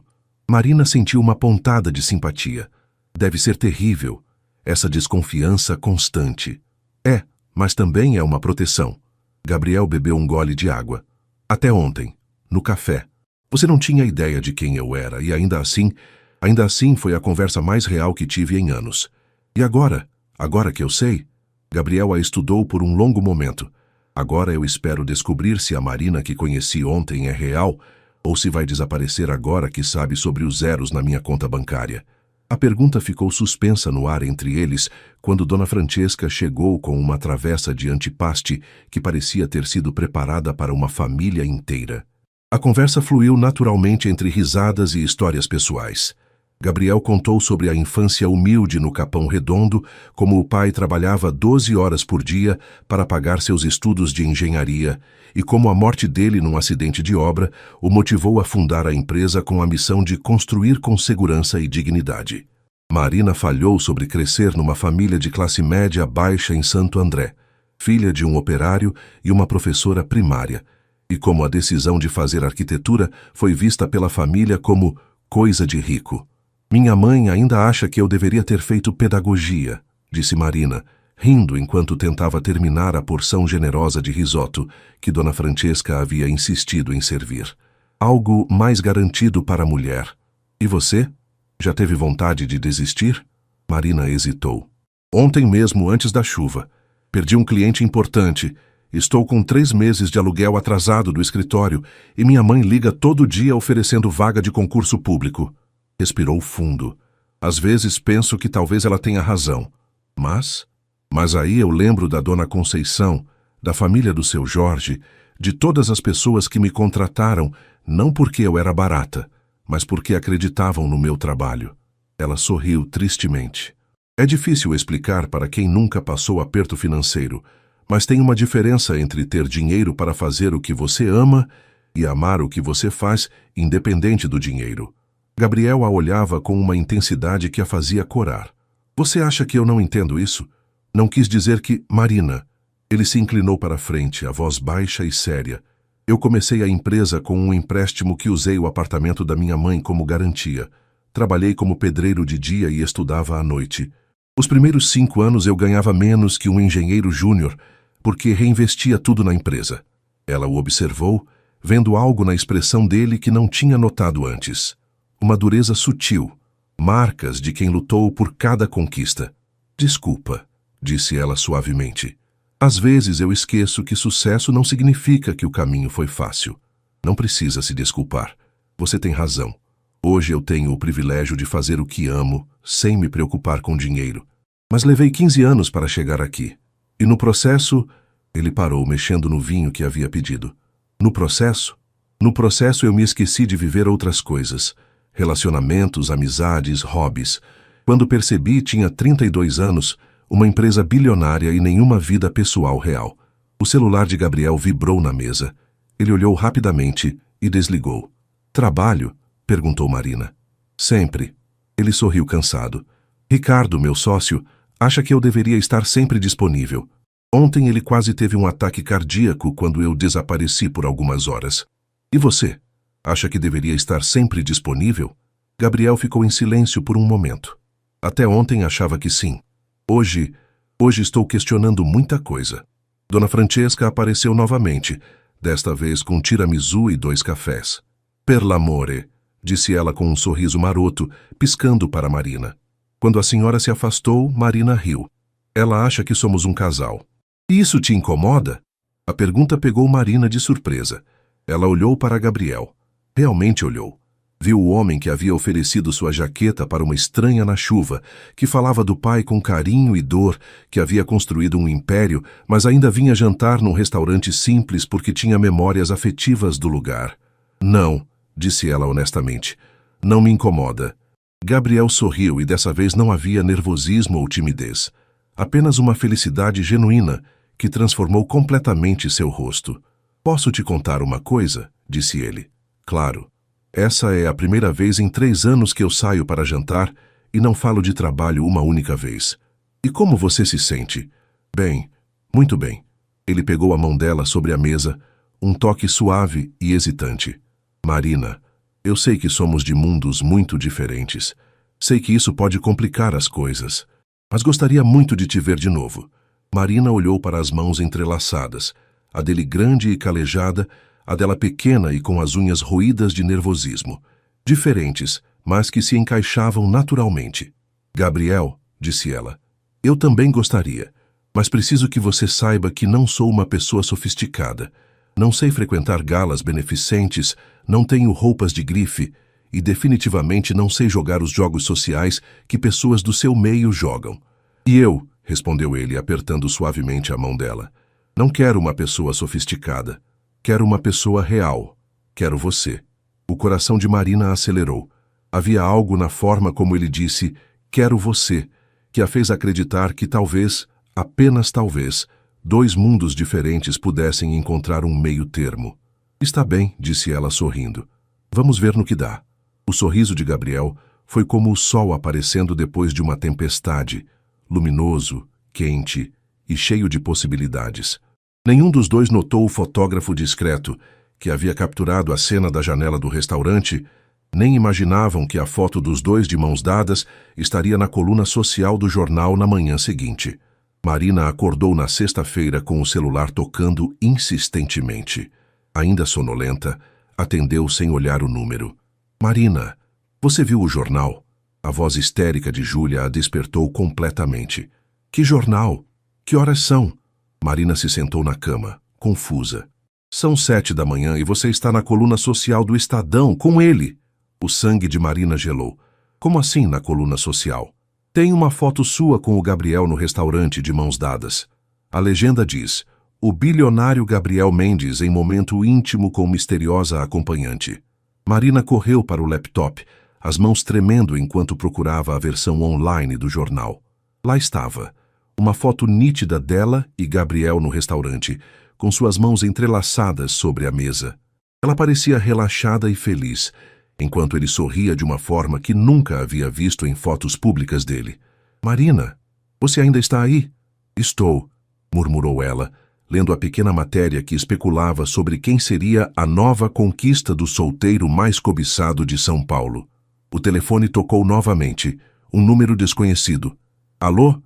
Marina sentiu uma pontada de simpatia. Deve ser terrível, essa desconfiança constante. É, mas também é uma proteção. Gabriel bebeu um gole de água. Até ontem, no café. Você não tinha ideia de quem eu era e ainda assim foi a conversa mais real que tive em anos. E agora? Agora que eu sei? Gabriel a estudou por um longo momento. Agora eu espero descobrir se a Marina que conheci ontem é real ou se vai desaparecer agora que sabe sobre os zeros na minha conta bancária. A pergunta ficou suspensa no ar entre eles quando Dona Francesca chegou com uma travessa de antipasto que parecia ter sido preparada para uma família inteira. A conversa fluiu naturalmente entre risadas e histórias pessoais. Gabriel contou sobre a infância humilde no Capão Redondo, como o pai trabalhava 12 horas por dia para pagar seus estudos de engenharia e como a morte dele num acidente de obra o motivou a fundar a empresa com a missão de construir com segurança e dignidade. Marina falhou sobre crescer numa família de classe média baixa em Santo André, filha de um operário e uma professora primária, e como a decisão de fazer arquitetura foi vista pela família como coisa de rico. Minha mãe ainda acha que eu deveria ter feito pedagogia, disse Marina, rindo enquanto tentava terminar a porção generosa de risoto que Dona Francesca havia insistido em servir. Algo mais garantido para a mulher. E você? Já teve vontade de desistir? Marina hesitou. Ontem mesmo, antes da chuva. Perdi um cliente importante. Estou com 3 meses de aluguel atrasado do escritório e minha mãe liga todo dia oferecendo vaga de concurso público. Respirou fundo. Às vezes penso que talvez ela tenha razão. Mas aí eu lembro da Dona Conceição, da família do seu Jorge, de todas as pessoas que me contrataram, não porque eu era barata, mas porque acreditavam no meu trabalho. Ela sorriu tristemente. É difícil explicar para quem nunca passou aperto financeiro, mas tem uma diferença entre ter dinheiro para fazer o que você ama e amar o que você faz, independente do dinheiro. Gabriel a olhava com uma intensidade que a fazia corar. Você acha que eu não entendo isso? Não quis dizer que... Marina. Ele se inclinou para a frente, a voz baixa e séria. Eu comecei a empresa com um empréstimo que usei o apartamento da minha mãe como garantia. Trabalhei como pedreiro de dia e estudava à noite. Os primeiros 5 anos eu ganhava menos que um engenheiro júnior, porque reinvestia tudo na empresa. Ela o observou, vendo algo na expressão dele que não tinha notado antes. uma dureza sutil, marcas de quem lutou por cada conquista. Desculpa, disse ela suavemente. Às vezes eu esqueço que sucesso não significa que o caminho foi fácil. Não precisa se desculpar. Você tem razão. Hoje eu tenho o privilégio de fazer o que amo, sem me preocupar com dinheiro. Mas levei 15 anos para chegar aqui. E no processo... Ele parou, mexendo no vinho que havia pedido. No processo eu me esqueci de viver outras coisas. Relacionamentos, amizades, hobbies. Quando percebi, tinha 32 anos, uma empresa bilionária e nenhuma vida pessoal real. O celular de Gabriel vibrou na mesa. Ele olhou rapidamente e desligou. Trabalho? Perguntou Marina. Sempre. Ele sorriu cansado. Ricardo, meu sócio, acha que eu deveria estar sempre disponível. Ontem ele quase teve um ataque cardíaco quando eu desapareci por algumas horas. E você? Acha que deveria estar sempre disponível? Gabriel ficou em silêncio por um momento. Até ontem achava que sim. Hoje estou questionando muita coisa. Dona Francesca apareceu novamente, desta vez com tiramisu e 2 cafés. Per l'amore, disse ela com um sorriso maroto, piscando para Marina. Quando a senhora se afastou, Marina riu. Ela acha que somos um casal. E isso te incomoda? A pergunta pegou Marina de surpresa. Ela olhou para Gabriel. Realmente olhou. Viu o homem que havia oferecido sua jaqueta para uma estranha na chuva, que falava do pai com carinho e dor, que havia construído um império, mas ainda vinha jantar num restaurante simples porque tinha memórias afetivas do lugar. Não, disse ela honestamente. Não me incomoda. Gabriel sorriu e dessa vez não havia nervosismo ou timidez. Apenas uma felicidade genuína que transformou completamente seu rosto. Posso te contar uma coisa? Disse ele. Claro. Essa é a primeira vez em 3 anos que eu saio para jantar e não falo de trabalho uma única vez. E como você se sente? Bem, muito bem. Ele pegou a mão dela sobre a mesa, um toque suave e hesitante. Marina, eu sei que somos de mundos muito diferentes. Sei que isso pode complicar as coisas. Mas gostaria muito de te ver de novo. Marina olhou para as mãos entrelaçadas, a dele grande e calejada, a dela pequena e com as unhas roídas de nervosismo. Diferentes, mas que se encaixavam naturalmente. Gabriel, disse ela, eu também gostaria, mas preciso que você saiba que não sou uma pessoa sofisticada. Não sei frequentar galas beneficentes, não tenho roupas de grife e definitivamente não sei jogar os jogos sociais que pessoas do seu meio jogam. E eu, respondeu ele, apertando suavemente a mão dela, não quero uma pessoa sofisticada. Quero uma pessoa real. Quero você. O coração de Marina acelerou. Havia algo na forma como ele disse, quero você, que a fez acreditar que talvez, apenas talvez, 2 mundos diferentes pudessem encontrar um meio termo. Está bem, disse ela sorrindo. Vamos ver no que dá. O sorriso de Gabriel foi como o sol aparecendo depois de uma tempestade, luminoso, quente e cheio de possibilidades. Nenhum dos dois notou o fotógrafo discreto, que havia capturado a cena da janela do restaurante, nem imaginavam que a foto dos dois de mãos dadas estaria na coluna social do jornal na manhã seguinte. Marina acordou na sexta-feira com o celular tocando insistentemente. Ainda sonolenta, atendeu sem olhar o número. Marina, você viu o jornal? A voz histérica de Júlia a despertou completamente. Que jornal? Que horas são? Marina se sentou na cama, confusa. São 7 da manhã e você está na coluna social do Estadão, com ele. O sangue de Marina gelou. Como assim na coluna social? Tem uma foto sua com o Gabriel no restaurante de mãos dadas. A legenda diz, o bilionário Gabriel Mendes em momento íntimo com misteriosa acompanhante. Marina correu para o laptop, as mãos tremendo enquanto procurava a versão online do jornal. Lá estava. Uma foto nítida dela e Gabriel no restaurante, com suas mãos entrelaçadas sobre a mesa. Ela parecia relaxada e feliz, enquanto ele sorria de uma forma que nunca havia visto em fotos públicas dele. Marina, você ainda está aí? Estou, murmurou ela, lendo a pequena matéria que especulava sobre quem seria a nova conquista do solteiro mais cobiçado de São Paulo. O telefone tocou novamente, um número desconhecido. Alô?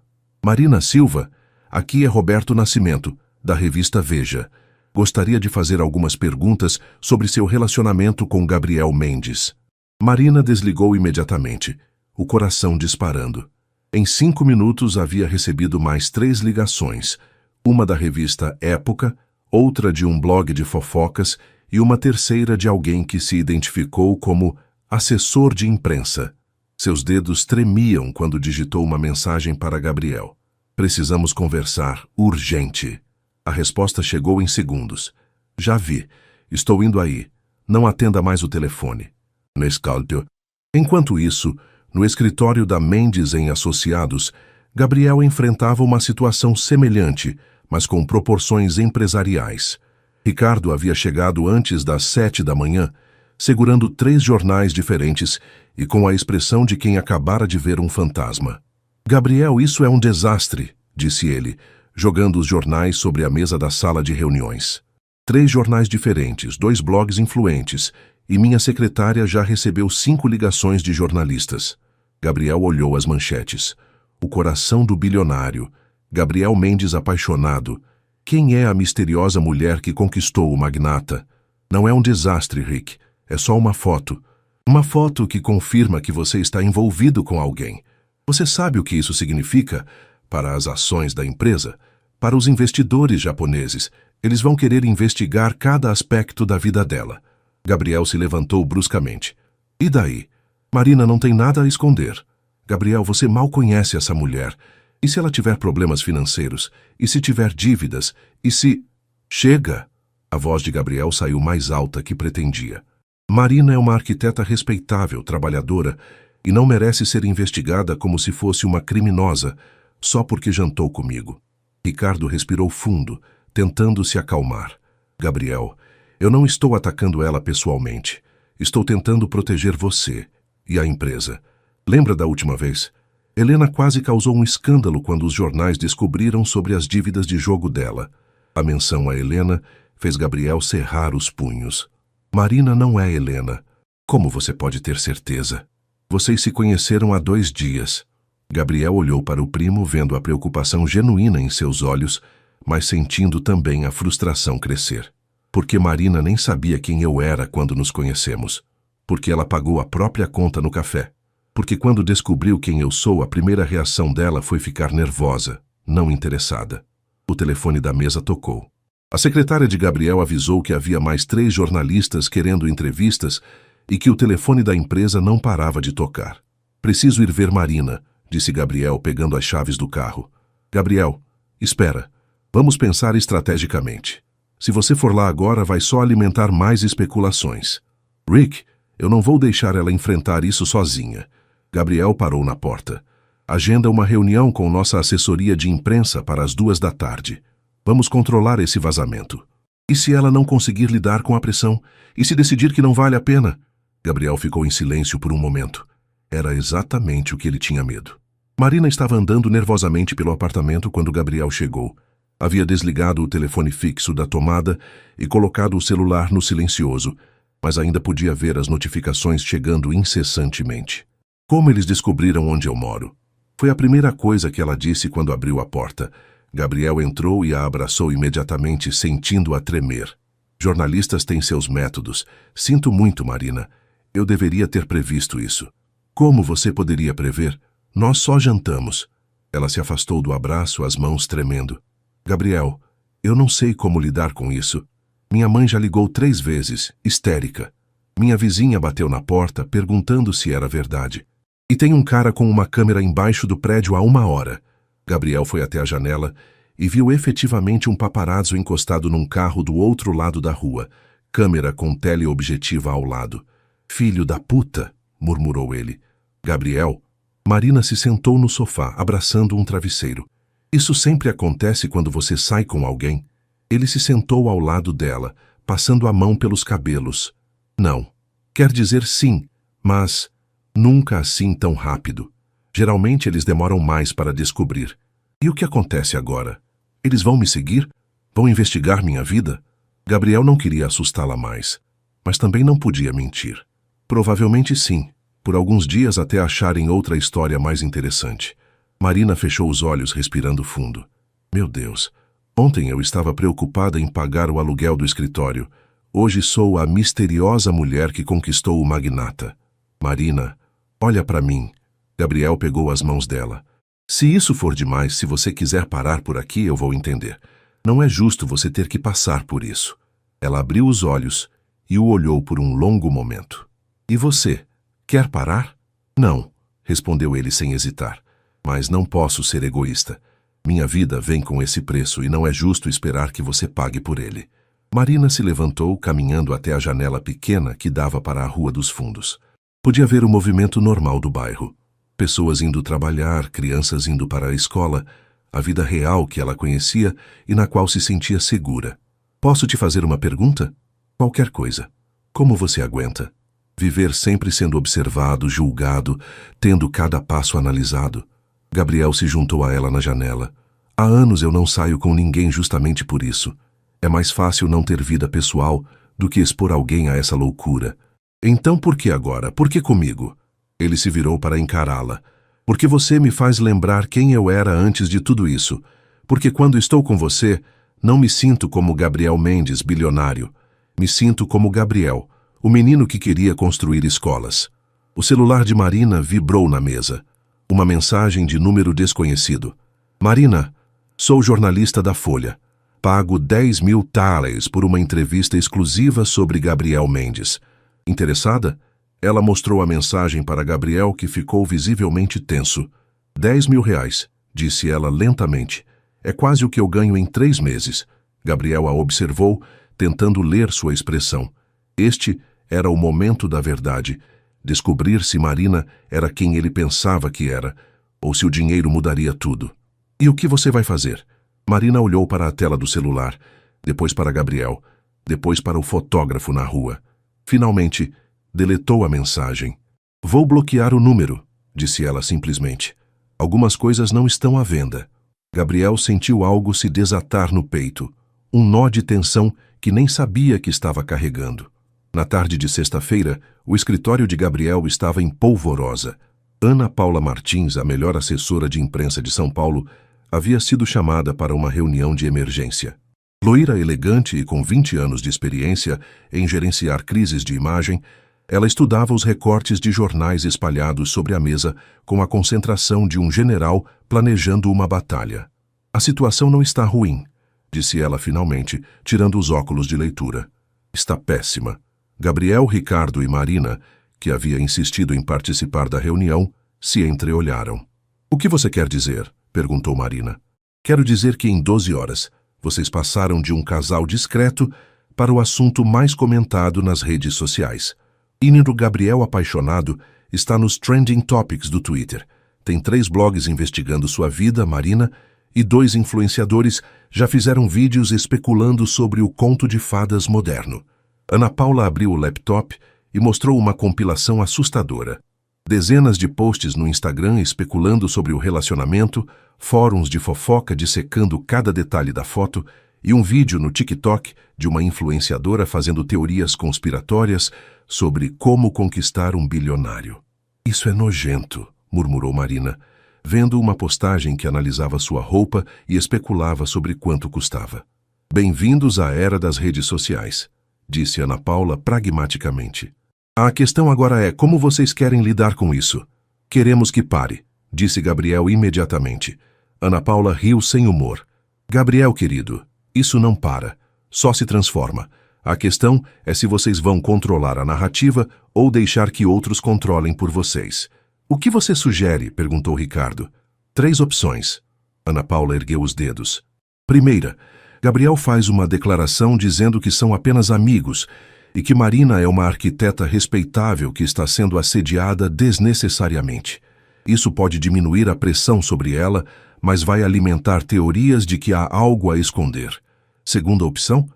Marina Silva, aqui é Roberto Nascimento, da revista Veja. Gostaria de fazer algumas perguntas sobre seu relacionamento com Gabriel Mendes. Marina desligou imediatamente, o coração disparando. Em 5 minutos havia recebido mais 3 ligações, uma da revista Época, outra de um blog de fofocas e uma terceira de alguém que se identificou como assessor de imprensa. Seus dedos tremiam quando digitou uma mensagem para Gabriel. Precisamos conversar, urgente. A resposta chegou em segundos. Já vi. Estou indo aí. Não atenda mais o telefone. No escalto. Enquanto isso, no escritório da Mendes em Associados, Gabriel enfrentava uma situação semelhante, mas com proporções empresariais. Ricardo havia chegado antes das 7 da manhã, segurando 3 jornais diferentes e com a expressão de quem acabara de ver um fantasma. Gabriel, isso é um desastre, disse ele, jogando os jornais sobre a mesa da sala de reuniões. 3 jornais diferentes, 2 blogs influentes, e minha secretária já recebeu 5 ligações de jornalistas. Gabriel olhou as manchetes. O coração do bilionário. Gabriel Mendes apaixonado. Quem é a misteriosa mulher que conquistou o magnata? Não é um desastre, Rick. É só uma foto. Uma foto que confirma que você está envolvido com alguém. Você sabe o que isso significa? Para as ações da empresa? Para os investidores japoneses. Eles vão querer investigar cada aspecto da vida dela. Gabriel se levantou bruscamente. E daí? Marina não tem nada a esconder. Gabriel, você mal conhece essa mulher. E se ela tiver problemas financeiros? E se tiver dívidas? E se... Chega! A voz de Gabriel saiu mais alta que pretendia. Marina é uma arquiteta respeitável, trabalhadora, e não merece ser investigada como se fosse uma criminosa, só porque jantou comigo. Ricardo respirou fundo, tentando se acalmar. Gabriel, eu não estou atacando ela pessoalmente. Estou tentando proteger você e a empresa. Lembra da última vez? Helena quase causou um escândalo quando os jornais descobriram sobre as dívidas de jogo dela. A menção a Helena fez Gabriel cerrar os punhos. Marina não é Helena. Como você pode ter certeza? Vocês se conheceram há 2 dias. Gabriel olhou para o primo, vendo a preocupação genuína em seus olhos, mas sentindo também a frustração crescer. Porque Marina nem sabia quem eu era quando nos conhecemos. Porque ela pagou a própria conta no café. Porque quando descobriu quem eu sou, a primeira reação dela foi ficar nervosa, não interessada. O telefone da mesa tocou. A secretária de Gabriel avisou que havia mais 3 jornalistas querendo entrevistas e que o telefone da empresa não parava de tocar. Preciso ir ver Marina, disse Gabriel, pegando as chaves do carro. Gabriel, espera. Vamos pensar estrategicamente. Se você for lá agora, vai só alimentar mais especulações. Rick, eu não vou deixar ela enfrentar isso sozinha. Gabriel parou na porta. Agenda uma reunião com nossa assessoria de imprensa para as 2 da tarde. Vamos controlar esse vazamento. E se ela não conseguir lidar com a pressão? E se decidir que não vale a pena? Gabriel ficou em silêncio por um momento. Era exatamente o que ele tinha medo. Marina estava andando nervosamente pelo apartamento quando Gabriel chegou. Havia desligado o telefone fixo da tomada e colocado o celular no silencioso, mas ainda podia ver as notificações chegando incessantemente. Como eles descobriram onde eu moro? Foi a primeira coisa que ela disse quando abriu a porta. Gabriel entrou e a abraçou imediatamente, sentindo-a tremer. Jornalistas têm seus métodos. Sinto muito, Marina. Eu deveria ter previsto isso. Como você poderia prever? Nós só jantamos. Ela se afastou do abraço, as mãos tremendo. Gabriel, eu não sei como lidar com isso. Minha mãe já ligou 3 vezes, histérica. Minha vizinha bateu na porta, perguntando se era verdade. E tem um cara com uma câmera embaixo do prédio há 1 hora. Gabriel foi até a janela e viu efetivamente um paparazzo encostado num carro do outro lado da rua, câmera com teleobjetiva ao lado. Filho da puta, murmurou ele. Gabriel, Marina se sentou no sofá, abraçando um travesseiro. Isso sempre acontece quando você sai com alguém. Ele se sentou ao lado dela, passando a mão pelos cabelos. Não. Quer dizer sim, mas nunca assim tão rápido. Geralmente eles demoram mais para descobrir. E o que acontece agora? Eles vão me seguir? Vão investigar minha vida? Gabriel não queria assustá-la mais, mas também não podia mentir. Provavelmente sim, por alguns dias até acharem outra história mais interessante. Marina fechou os olhos, respirando fundo. Meu Deus, ontem eu estava preocupada em pagar o aluguel do escritório. Hoje sou a misteriosa mulher que conquistou o magnata. Marina, olha para mim. Gabriel pegou as mãos dela. Se isso for demais, se você quiser parar por aqui, eu vou entender. Não é justo você ter que passar por isso. Ela abriu os olhos e o olhou por um longo momento. E você, quer parar? Não, respondeu ele sem hesitar. Mas não posso ser egoísta. Minha vida vem com esse preço e não é justo esperar que você pague por ele. Marina se levantou, caminhando até a janela pequena que dava para a Rua dos Fundos. Podia ver o movimento normal do bairro. Pessoas indo trabalhar, crianças indo para a escola, a vida real que ela conhecia e na qual se sentia segura. Posso te fazer uma pergunta? Qualquer coisa. Como você aguenta? Viver sempre sendo observado, julgado, tendo cada passo analisado. Gabriel se juntou a ela na janela. Há anos eu não saio com ninguém justamente por isso. É mais fácil não ter vida pessoal do que expor alguém a essa loucura. Então por que agora? Por que comigo? Ele se virou para encará-la. Porque você me faz lembrar quem eu era antes de tudo isso. Porque quando estou com você, não me sinto como Gabriel Mendes, bilionário. Me sinto como Gabriel, o menino que queria construir escolas. O celular de Marina vibrou na mesa. Uma mensagem de número desconhecido. Marina, sou jornalista da Folha. Pago 10.000 thalers por uma entrevista exclusiva sobre Gabriel Mendes. Interessada? Ela mostrou a mensagem para Gabriel, que ficou visivelmente tenso. 10.000 reais, disse ela lentamente. É quase o que eu ganho em 3 meses. Gabriel a observou, tentando ler sua expressão. Este era o momento da verdade. Descobrir se Marina era quem ele pensava que era, ou se o dinheiro mudaria tudo. E o que você vai fazer? Marina olhou para a tela do celular, depois para Gabriel, depois para o fotógrafo na rua. Finalmente, deletou a mensagem. Vou bloquear o número, disse ela simplesmente. Algumas coisas não estão à venda. Gabriel sentiu algo se desatar no peito, um nó de tensão que nem sabia que estava carregando. Na tarde de sexta-feira, o escritório de Gabriel estava em polvorosa. Ana Paula Martins, a melhor assessora de imprensa de São Paulo, havia sido chamada para uma reunião de emergência. Loira elegante e com 20 anos de experiência em gerenciar crises de imagem, ela estudava os recortes de jornais espalhados sobre a mesa com a concentração de um general planejando uma batalha. A situação não está ruim, disse ela finalmente, tirando os óculos de leitura. Está péssima. Gabriel, Ricardo e Marina, que havia insistido em participar da reunião, se entreolharam. O que você quer dizer? Perguntou Marina. Quero dizer que em 12 horas, vocês passaram de um casal discreto para o assunto mais comentado nas redes sociais. Ínido Gabriel apaixonado está nos Trending Topics do Twitter. Tem 3 blogs investigando sua vida, Marina, e 2 influenciadores já fizeram vídeos especulando sobre o conto de fadas moderno. Ana Paula abriu o laptop e mostrou uma compilação assustadora. Dezenas de posts no Instagram especulando sobre o relacionamento, fóruns de fofoca dissecando cada detalhe da foto e um vídeo no TikTok de uma influenciadora fazendo teorias conspiratórias sobre como conquistar um bilionário. Isso é nojento, murmurou Marina, vendo uma postagem que analisava sua roupa e especulava sobre quanto custava. Bem-vindos à era das redes sociais, disse Ana Paula pragmaticamente. A questão agora é como vocês querem lidar com isso. Queremos que pare, disse Gabriel imediatamente. Ana Paula riu sem humor. Gabriel, querido, isso não para, só se transforma. A questão é se vocês vão controlar a narrativa ou deixar que outros controlem por vocês. O que você sugere? Perguntou Ricardo. 3 opções. Ana Paula ergueu os dedos. Primeira, Gabriel faz uma declaração dizendo que são apenas amigos e que Marina é uma arquiteta respeitável que está sendo assediada desnecessariamente. Isso pode diminuir a pressão sobre ela, mas vai alimentar teorias de que há algo a esconder. Segunda opção,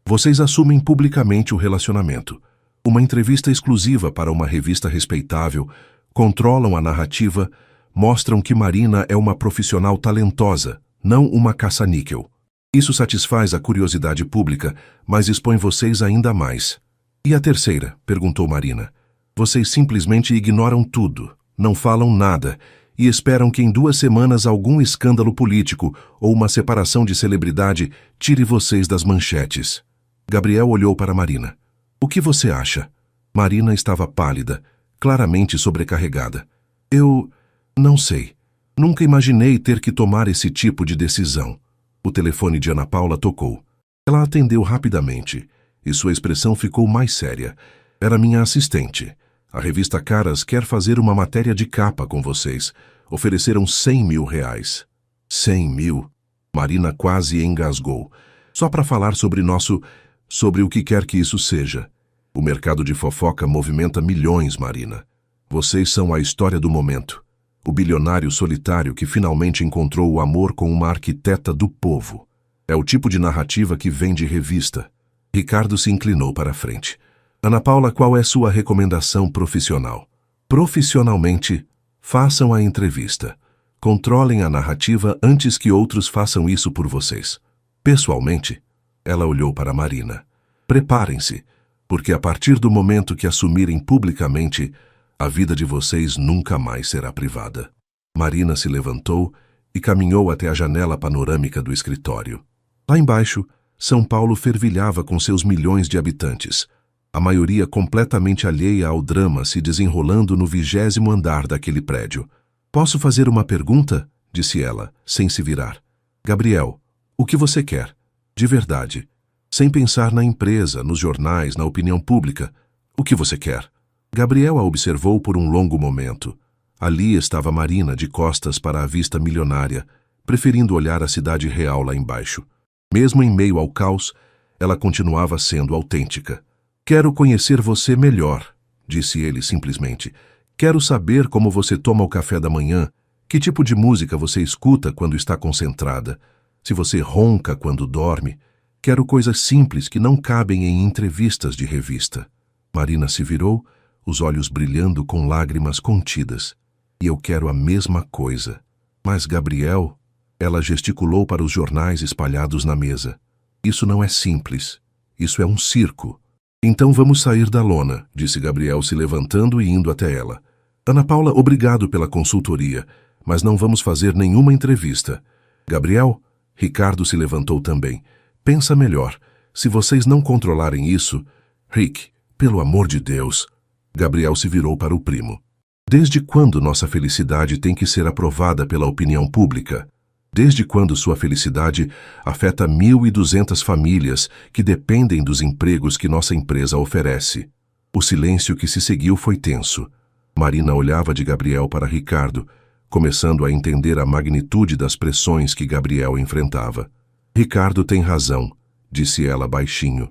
vocês assumem publicamente o relacionamento. Uma entrevista exclusiva para uma revista respeitável, controlam a narrativa, mostram que Marina é uma profissional talentosa, não uma caça-níquel. Isso satisfaz a curiosidade pública, mas expõe vocês ainda mais. E a terceira? Perguntou Marina. Vocês simplesmente ignoram tudo, não falam nada e esperam que em 2 semanas algum escândalo político ou uma separação de celebridade tire vocês das manchetes. Gabriel olhou para Marina. O que você acha? Marina estava pálida, claramente sobrecarregada. Eu não sei. Nunca imaginei ter que tomar esse tipo de decisão. O telefone de Ana Paula tocou. Ela atendeu rapidamente, e sua expressão ficou mais séria. Era minha assistente. A revista Caras quer fazer uma matéria de capa com vocês. Ofereceram 100 mil reais. 100 mil? Marina quase engasgou. Só para falar sobre o que quer que isso seja. O mercado de fofoca movimenta milhões, Marina. Vocês são a história do momento. O bilionário solitário que finalmente encontrou o amor com uma arquiteta do povo. É o tipo de narrativa que vende revista. Ricardo se inclinou para a frente. Ana Paula, qual é sua recomendação profissional? Profissionalmente, façam a entrevista. Controlem a narrativa antes que outros façam isso por vocês. Pessoalmente, ela olhou para Marina. Preparem-se, porque a partir do momento que assumirem publicamente, a vida de vocês nunca mais será privada. Marina se levantou e caminhou até a janela panorâmica do escritório. Lá embaixo, São Paulo fervilhava com seus milhões de habitantes, a maioria completamente alheia ao drama se desenrolando no 20º andar daquele prédio. Posso fazer uma pergunta? Disse ela, sem se virar. Gabriel, o que você quer? De verdade. Sem pensar na empresa, nos jornais, na opinião pública. O que você quer? Gabriel a observou por um longo momento. Ali estava Marina de costas para a vista milionária, preferindo olhar a cidade real lá embaixo. Mesmo em meio ao caos, ela continuava sendo autêntica. Quero conhecer você melhor, disse ele simplesmente. Quero saber como você toma o café da manhã, que tipo de música você escuta quando está concentrada, se você ronca quando dorme. Quero coisas simples que não cabem em entrevistas de revista. Marina se virou, os olhos brilhando com lágrimas contidas. E eu quero a mesma coisa. Mas Gabriel, ela gesticulou para os jornais espalhados na mesa. Isso não é simples. Isso é um circo. Então vamos sair da lona, disse Gabriel se levantando e indo até ela. Ana Paula, obrigado pela consultoria, mas não vamos fazer nenhuma entrevista. Gabriel? Ricardo se levantou também. Pensa melhor. Se vocês não controlarem isso... Rick, pelo amor de Deus... Gabriel se virou para o primo. Desde quando nossa felicidade tem que ser aprovada pela opinião pública? Desde quando sua felicidade afeta 1.200 famílias que dependem dos empregos que nossa empresa oferece? O silêncio que se seguiu foi tenso. Marina olhava de Gabriel para Ricardo, começando a entender a magnitude das pressões que Gabriel enfrentava. Ricardo tem razão, disse ela baixinho.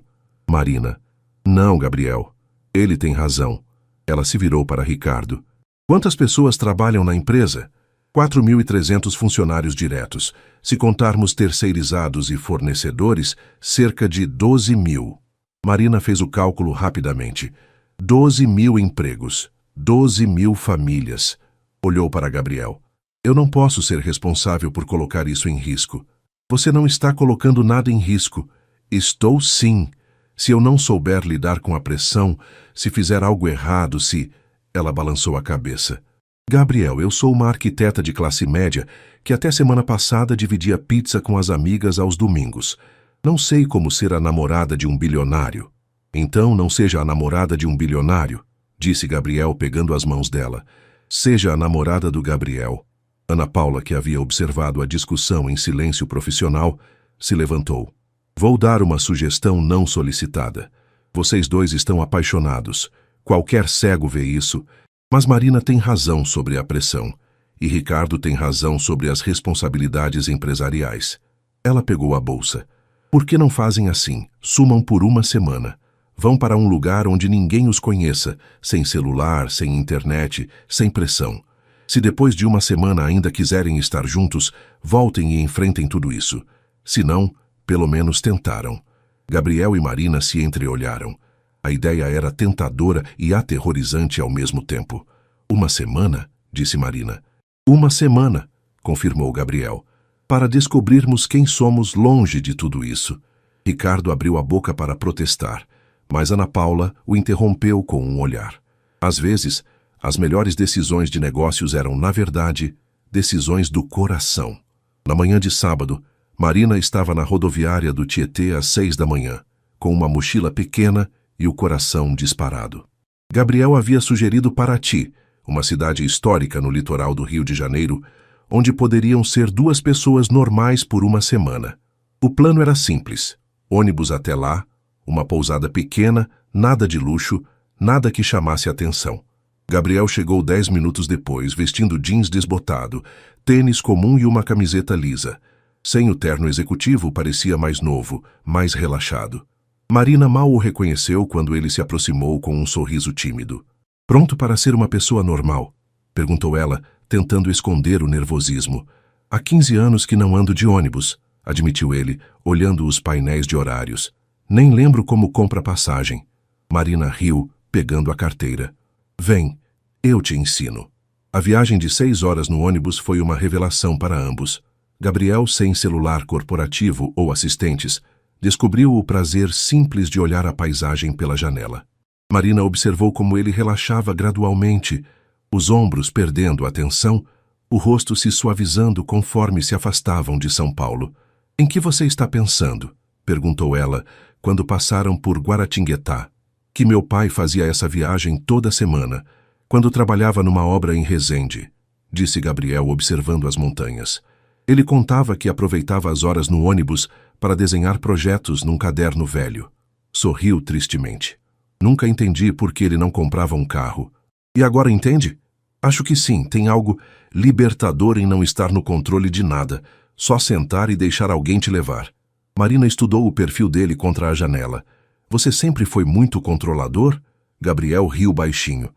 Marina. Não, Gabriel. Ele tem razão. Ela se virou para Ricardo. Quantas pessoas trabalham na empresa? 4.300 funcionários diretos. Se contarmos terceirizados e fornecedores, cerca de 12 mil. Marina fez o cálculo rapidamente. 12 mil empregos. 12 mil famílias. Olhou para Gabriel. Eu não posso ser responsável por colocar isso em risco. Você não está colocando nada em risco. Estou sim. Se eu não souber lidar com a pressão, se fizer algo errado, se... Ela balançou a cabeça. Gabriel, eu sou uma arquiteta de classe média que até semana passada dividia pizza com as amigas aos domingos. Não sei como ser a namorada de um bilionário. Então não seja a namorada de um bilionário, disse Gabriel pegando as mãos dela. Seja a namorada do Gabriel. Ana Paula, que havia observado a discussão em silêncio profissional, se levantou. Vou dar uma sugestão não solicitada. Vocês dois estão apaixonados. Qualquer cego vê isso. Mas Marina tem razão sobre a pressão, e Ricardo tem razão sobre as responsabilidades empresariais. Ela pegou a bolsa. Por que não fazem assim? Sumam por uma semana. Vão para um lugar onde ninguém os conheça, sem celular, sem internet, sem pressão. Se depois de uma semana ainda quiserem estar juntos, voltem e enfrentem tudo isso. Se não, pelo menos tentaram. Gabriel e Marina se entreolharam. A ideia era tentadora e aterrorizante ao mesmo tempo. Uma semana, disse Marina. Uma semana, confirmou Gabriel, para descobrirmos quem somos longe de tudo isso. Ricardo abriu a boca para protestar, mas Ana Paula o interrompeu com um olhar. Às vezes, as melhores decisões de negócios eram, na verdade, decisões do coração. Na manhã de sábado, Marina estava na rodoviária do Tietê às 6 da manhã, com uma mochila pequena e o coração disparado. Gabriel havia sugerido Paraty, uma cidade histórica no litoral do Rio de Janeiro, onde poderiam ser 2 pessoas normais por uma semana. O plano era simples: ônibus até lá, uma pousada pequena, nada de luxo, nada que chamasse atenção. Gabriel chegou 10 minutos depois, vestindo jeans desbotado, tênis comum e uma camiseta lisa. Sem o terno executivo, parecia mais novo, mais relaxado. Marina mal o reconheceu quando ele se aproximou com um sorriso tímido. "Pronto para ser uma pessoa normal?" perguntou ela, tentando esconder o nervosismo. "Há 15 anos que não ando de ônibus", admitiu ele, olhando os painéis de horários. "Nem lembro como compra passagem." Marina riu, pegando a carteira. "Vem, eu te ensino." A viagem de 6 horas no ônibus foi uma revelação para ambos. Gabriel, sem celular corporativo ou assistentes, descobriu o prazer simples de olhar a paisagem pela janela. Marina observou como ele relaxava gradualmente, os ombros perdendo a tensão, o rosto se suavizando conforme se afastavam de São Paulo. "Em que você está pensando?" perguntou ela, quando passaram por Guaratinguetá. "Que meu pai fazia essa viagem toda semana, quando trabalhava numa obra em Resende", disse Gabriel, observando as montanhas. Ele contava que aproveitava as horas no ônibus para desenhar projetos num caderno velho. Sorriu tristemente. "Nunca entendi por que ele não comprava um carro. E agora entende? Acho que sim, tem algo libertador em não estar no controle de nada, só sentar e deixar alguém te levar." Marina estudou o perfil dele contra a janela. "Você sempre foi muito controlador?" Gabriel riu baixinho.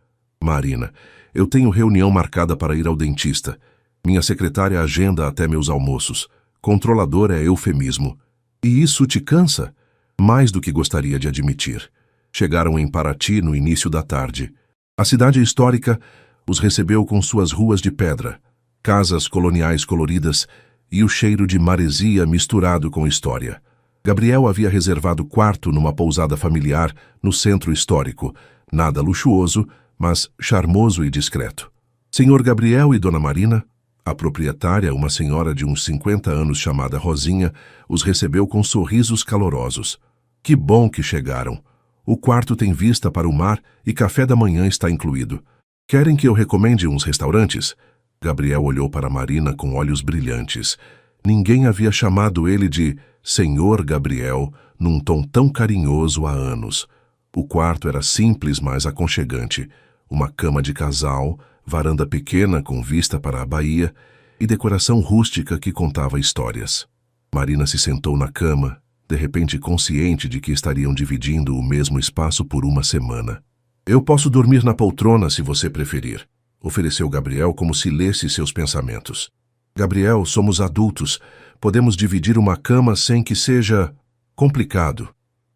"Marina, eu tenho reunião marcada para ir ao dentista. Minha secretária agenda até meus almoços. Controlador é eufemismo. E isso te cansa?" "Mais do que gostaria de admitir." Chegaram em Paraty no início da tarde. A cidade histórica os recebeu com suas ruas de pedra, casas coloniais coloridas e o cheiro de maresia misturado com história. Gabriel havia reservado quarto numa pousada familiar no centro histórico, nada luxuoso, mas charmoso e discreto. Senhor Gabriel e Dona Marina, a proprietária, uma senhora de uns 50 anos chamada Rosinha, os recebeu com sorrisos calorosos. "Que bom que chegaram. O quarto tem vista para o mar e café da manhã está incluído. Querem que eu recomende uns restaurantes?" Gabriel olhou para Marina com olhos brilhantes. Ninguém havia chamado ele de Senhor Gabriel num tom tão carinhoso há anos. O quarto era simples, mas aconchegante. Uma cama de casal, varanda pequena com vista para a baía e decoração rústica que contava histórias. Marina se sentou na cama, de repente consciente de que estariam dividindo o mesmo espaço por uma semana. "Eu posso dormir na poltrona se você preferir", ofereceu Gabriel como se lesse seus pensamentos. "Gabriel, somos adultos. Podemos dividir uma cama sem que seja complicado."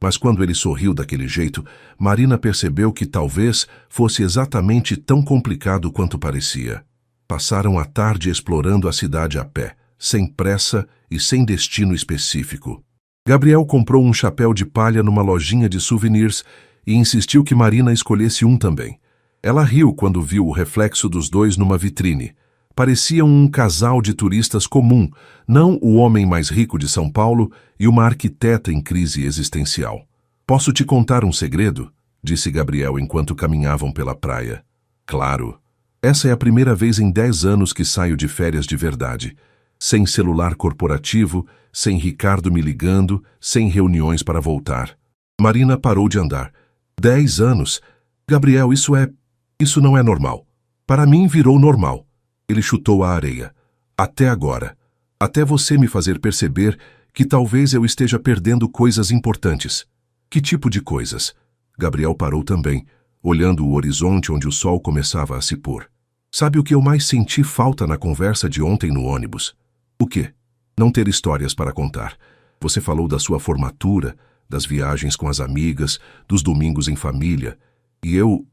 Mas quando ele sorriu daquele jeito, Marina percebeu que talvez fosse exatamente tão complicado quanto parecia. Passaram a tarde explorando a cidade a pé, sem pressa e sem destino específico. Gabriel comprou um chapéu de palha numa lojinha de souvenirs e insistiu que Marina escolhesse um também. Ela riu quando viu o reflexo dos dois numa vitrine. Pareciam um casal de turistas comum, não o homem mais rico de São Paulo e uma arquiteta em crise existencial. "Posso te contar um segredo?" disse Gabriel enquanto caminhavam pela praia. "Claro. Essa é a primeira vez em 10 anos que saio de férias de verdade. Sem celular corporativo, sem Ricardo me ligando, sem reuniões para voltar." Marina parou de andar. 10 anos? Gabriel, isso não é normal. Para mim virou normal. Ele chutou a areia. "Até agora. Até você me fazer perceber que talvez eu esteja perdendo coisas importantes." "Que tipo de coisas?" Gabriel parou também, olhando o horizonte onde o sol começava a se pôr. "Sabe o que eu mais senti falta na conversa de ontem no ônibus?" "O quê?" "Não ter histórias para contar. Você falou da sua formatura, das viagens com as amigas, dos domingos em família. E eu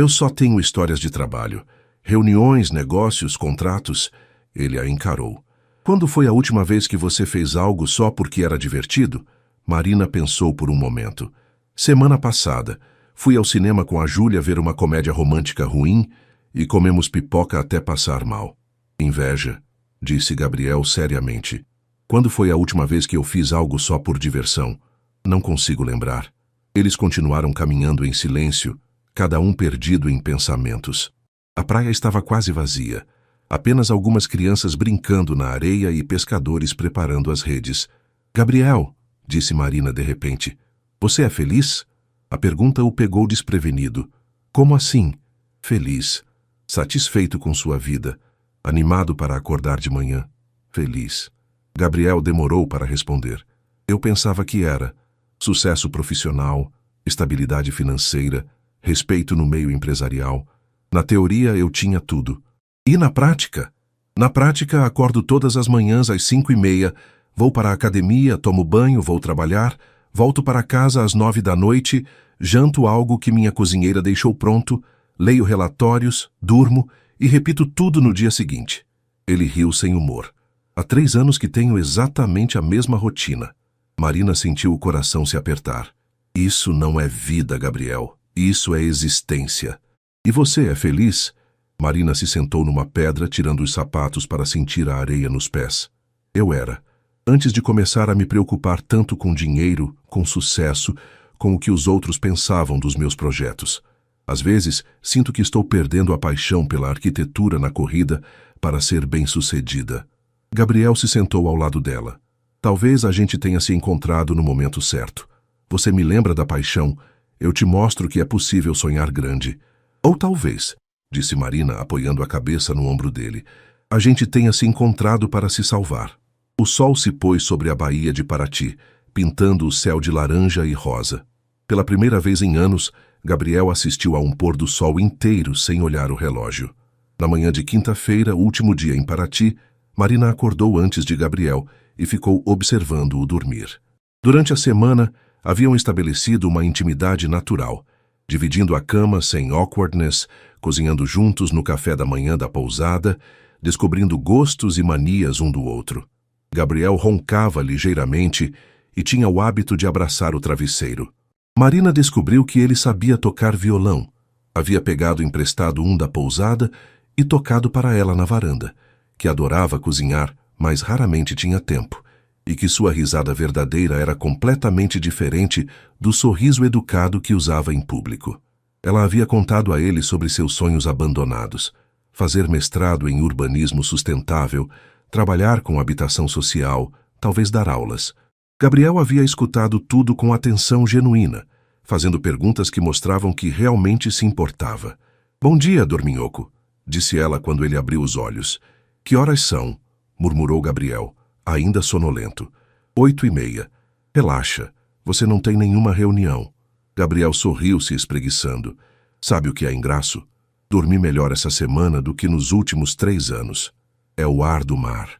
só tenho histórias de trabalho. Reuniões, negócios, contratos." Ele a encarou. "Quando foi a última vez que você fez algo só porque era divertido?" Marina pensou por um momento. "Semana passada. Fui ao cinema com a Júlia ver uma comédia romântica ruim e comemos pipoca até passar mal." "Inveja", disse Gabriel seriamente. "Quando foi a última vez que eu fiz algo só por diversão?" "Não consigo lembrar." Eles continuaram caminhando em silêncio, cada um perdido em pensamentos. A praia estava quase vazia. Apenas algumas crianças brincando na areia e pescadores preparando as redes. "Gabriel", disse Marina de repente, "você é feliz?" A pergunta o pegou desprevenido. "Como assim? Feliz. Satisfeito com sua vida. Animado para acordar de manhã. Feliz." Gabriel demorou para responder. "Eu pensava que era. Sucesso profissional, estabilidade financeira, respeito no meio empresarial. Na teoria eu tinha tudo. E na prática? Na prática, acordo todas as manhãs às 5h30, vou para a academia, tomo banho, vou trabalhar, volto para casa às 9 da noite, janto algo que minha cozinheira deixou pronto, leio relatórios, durmo e repito tudo no dia seguinte." Ele riu sem humor. "Há 3 anos que tenho exatamente a mesma rotina." Marina sentiu o coração se apertar. "Isso não é vida, Gabriel. Isso é existência." "E você é feliz?" Marina se sentou numa pedra, tirando os sapatos para sentir a areia nos pés. "Eu era. Antes de começar a me preocupar tanto com dinheiro, com sucesso, com o que os outros pensavam dos meus projetos. Às vezes, sinto que estou perdendo a paixão pela arquitetura na corrida para ser bem-sucedida." Gabriel se sentou ao lado dela. "Talvez a gente tenha se encontrado no momento certo. Você me lembra da paixão, eu te mostro que é possível sonhar grande. Ou talvez", disse Marina, apoiando a cabeça no ombro dele, "a gente tenha se encontrado para se salvar." O sol se pôs sobre a baía de Paraty, pintando o céu de laranja e rosa. Pela primeira vez em anos, Gabriel assistiu a um pôr do sol inteiro sem olhar o relógio. Na manhã de quinta-feira, último dia em Paraty, Marina acordou antes de Gabriel e ficou observando-o dormir. Durante a semana, haviam estabelecido uma intimidade natural, dividindo a cama sem awkwardness, cozinhando juntos no café da manhã da pousada, descobrindo gostos e manias um do outro. Gabriel roncava ligeiramente e tinha o hábito de abraçar o travesseiro. Marina descobriu que ele sabia tocar violão. Havia pegado emprestado um da pousada e tocado para ela na varanda, que adorava cozinhar, mas raramente tinha tempo, e que sua risada verdadeira era completamente diferente do sorriso educado que usava em público. Ela havia contado a ele sobre seus sonhos abandonados: fazer mestrado em urbanismo sustentável, trabalhar com habitação social, talvez dar aulas. Gabriel havia escutado tudo com atenção genuína, fazendo perguntas que mostravam que realmente se importava. "Bom dia, dorminhoco", disse ela quando ele abriu os olhos. "Que horas são?", murmurou Gabriel, ainda sonolento. 8h30. "Relaxa, você não tem nenhuma reunião." Gabriel sorriu se espreguiçando. "Sabe o que é engraço? Dormi melhor essa semana do que nos últimos 3 anos. É o ar do mar.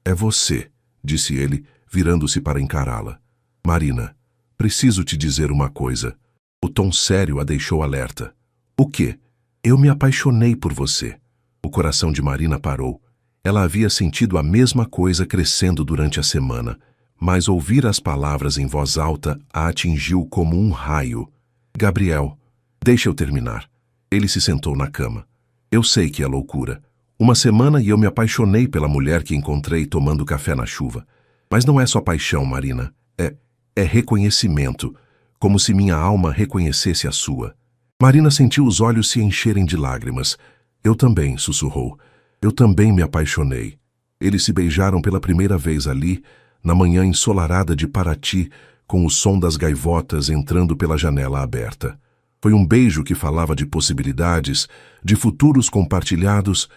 É você", disse ele, virando-se para encará-la. "Marina, preciso te dizer uma coisa." O tom sério a deixou alerta. "O quê?" "Eu me apaixonei por você." O coração de Marina parou. Ela havia sentido a mesma coisa crescendo durante a semana, mas ouvir as palavras em voz alta a atingiu como um raio. "Gabriel, deixa eu terminar." Ele se sentou na cama. "Eu sei que é loucura. Uma semana e eu me apaixonei pela mulher que encontrei tomando café na chuva. Mas não é só paixão, Marina. É reconhecimento, como se minha alma reconhecesse a sua." Marina sentiu os olhos se encherem de lágrimas. "Eu também", sussurrou. "Eu também me apaixonei." Eles se beijaram pela primeira vez ali, na manhã ensolarada de Paraty, com o som das gaivotas entrando pela janela aberta. Foi um beijo que falava de possibilidades, de futuros compartilhados,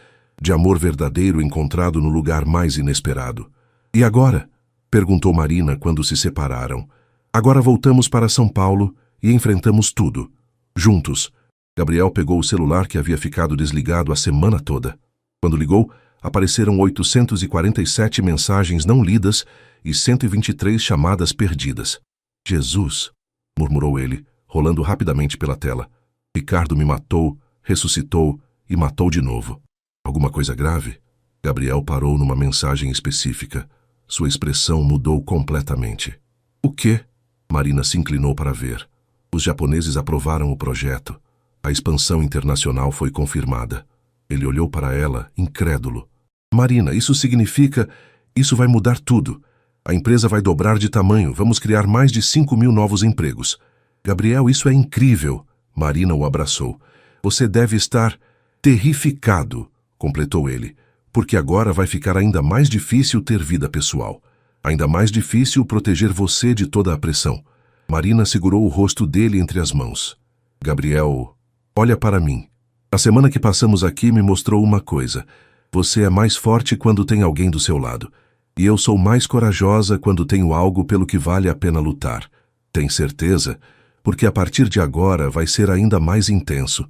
de amor verdadeiro encontrado no lugar mais inesperado. "E agora?", perguntou Marina quando se separaram. "Agora voltamos para São Paulo e enfrentamos tudo. Juntos." Gabriel pegou o celular que havia ficado desligado a semana toda. Quando ligou, apareceram 847 mensagens não lidas e 123 chamadas perdidas. "Jesus", murmurou ele, rolando rapidamente pela tela. "Ricardo me matou, ressuscitou e matou de novo." "Alguma coisa grave?" Gabriel parou numa mensagem específica. Sua expressão mudou completamente. "O quê?" Marina se inclinou para ver. Os japoneses aprovaram o projeto. A expansão internacional foi confirmada. Ele olhou para ela, incrédulo. "Marina, isso significa... Isso vai mudar tudo. A empresa vai dobrar de tamanho, vamos criar mais de 5.000 novos empregos." "Gabriel, isso é incrível." Marina o abraçou. Você deve estar terrificado, completou ele, porque agora vai ficar ainda mais difícil ter vida pessoal. Ainda mais difícil proteger você de toda a pressão. Marina segurou o rosto dele entre as mãos. Gabriel, olha para mim. A semana que passamos aqui me mostrou uma coisa. Você é mais forte quando tem alguém do seu lado. E eu sou mais corajosa quando tenho algo pelo que vale a pena lutar. Tem certeza? Porque a partir de agora vai ser ainda mais intenso.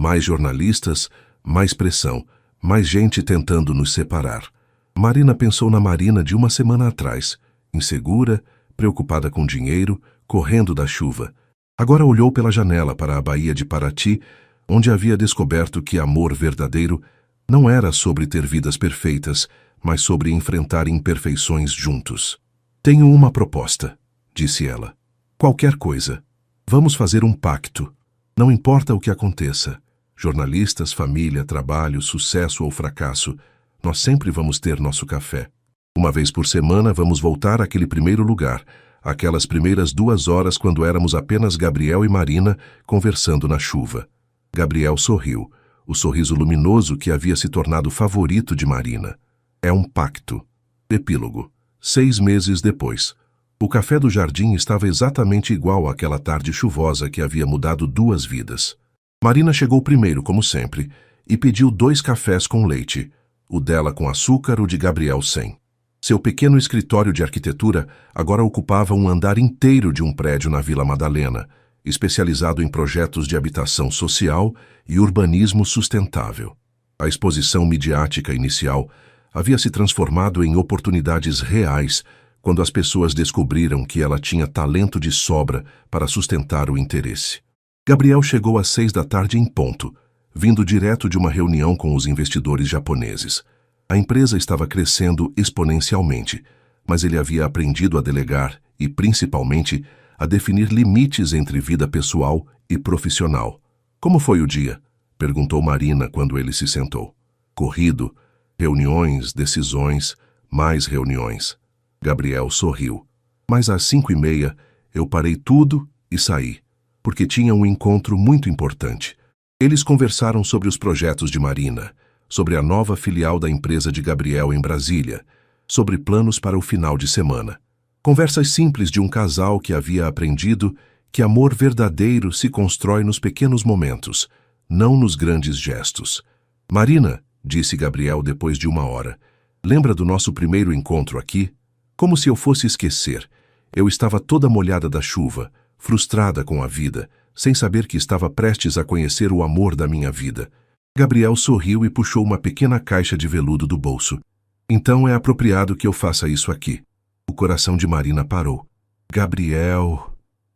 Mais jornalistas, mais pressão, mais gente tentando nos separar. Marina pensou na Marina de uma semana atrás, insegura, preocupada com dinheiro, correndo da chuva. Agora olhou pela janela para a Baía de Paraty, onde havia descoberto que amor verdadeiro não era sobre ter vidas perfeitas, mas sobre enfrentar imperfeições juntos. Tenho uma proposta, disse ela. Qualquer coisa. Vamos fazer um pacto. Não importa o que aconteça. Jornalistas, família, trabalho, sucesso ou fracasso, nós sempre vamos ter nosso café. Uma vez por semana vamos voltar àquele primeiro lugar, aquelas primeiras 2 horas quando éramos apenas Gabriel e Marina conversando na chuva. Gabriel sorriu, o sorriso luminoso que havia se tornado favorito de Marina. É um pacto. Epílogo. 6 meses depois. O café do jardim estava exatamente igual àquela tarde chuvosa que havia mudado 2 vidas. Marina chegou primeiro, como sempre, e pediu 2 cafés com leite, o dela com açúcar, o de Gabriel sem. Seu pequeno escritório de arquitetura agora ocupava um andar inteiro de um prédio na Vila Madalena, especializado em projetos de habitação social e urbanismo sustentável. A exposição midiática inicial havia se transformado em oportunidades reais quando as pessoas descobriram que ela tinha talento de sobra para sustentar o interesse. Gabriel chegou às 6 da tarde em ponto, vindo direto de uma reunião com os investidores japoneses. A empresa estava crescendo exponencialmente, mas ele havia aprendido a delegar e, principalmente, a definir limites entre vida pessoal e profissional. Como foi o dia? Perguntou Marina quando ele se sentou. Corrido, reuniões, decisões, mais reuniões. Gabriel sorriu. Mas às 5h30 eu parei tudo e saí, porque tinha um encontro muito importante. Eles conversaram sobre os projetos de Marina, sobre a nova filial da empresa de Gabriel em Brasília, sobre planos para o final de semana. Conversas simples de um casal que havia aprendido que amor verdadeiro se constrói nos pequenos momentos, não nos grandes gestos. Marina, disse Gabriel depois de 1 hora, lembra do nosso primeiro encontro aqui? Como se eu fosse esquecer. Eu estava toda molhada da chuva, frustrada com a vida, sem saber que estava prestes a conhecer o amor da minha vida. Gabriel sorriu e puxou uma pequena caixa de veludo do bolso. Então é apropriado que eu faça isso aqui. O coração de Marina parou. Gabriel...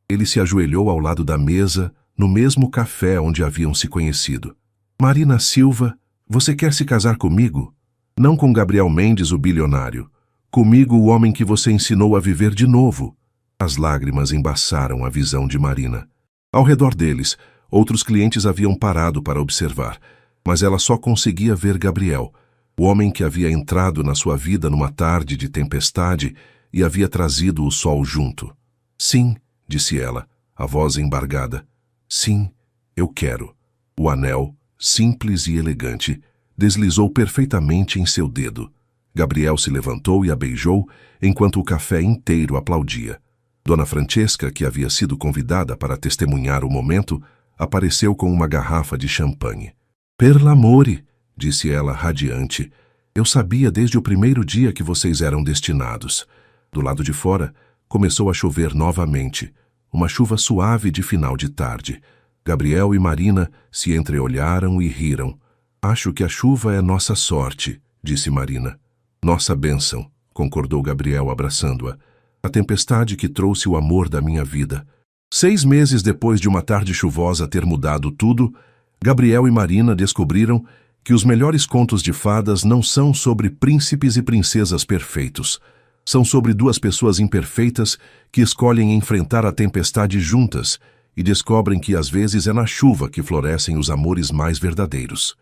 Ele se ajoelhou ao lado da mesa, no mesmo café onde haviam se conhecido. Marina Silva, você quer se casar comigo? Não com Gabriel Mendes, o bilionário. Comigo, o homem que você ensinou a viver de novo. As lágrimas embaçaram a visão de Marina. Ao redor deles, outros clientes haviam parado para observar, mas ela só conseguia ver Gabriel, o homem que havia entrado na sua vida numa tarde de tempestade e havia trazido o sol junto. Sim, disse ela, a voz embargada. Sim, eu quero. O anel, simples e elegante, deslizou perfeitamente em seu dedo. Gabriel se levantou e a beijou, enquanto o café inteiro aplaudia. Dona Francesca, que havia sido convidada para testemunhar o momento, apareceu com uma garrafa de champanhe. Per l'amore, disse ela radiante, eu sabia desde o primeiro dia que vocês eram destinados. Do lado de fora, começou a chover novamente, uma chuva suave de final de tarde. Gabriel e Marina se entreolharam e riram. Acho que a chuva é nossa sorte, disse Marina. Nossa bênção, concordou Gabriel abraçando-a. A tempestade que trouxe o amor da minha vida. 6 meses depois de uma tarde chuvosa ter mudado tudo, Gabriel e Marina descobriram que os melhores contos de fadas não são sobre príncipes e princesas perfeitos. São sobre 2 pessoas imperfeitas que escolhem enfrentar a tempestade juntas e descobrem que às vezes é na chuva que florescem os amores mais verdadeiros.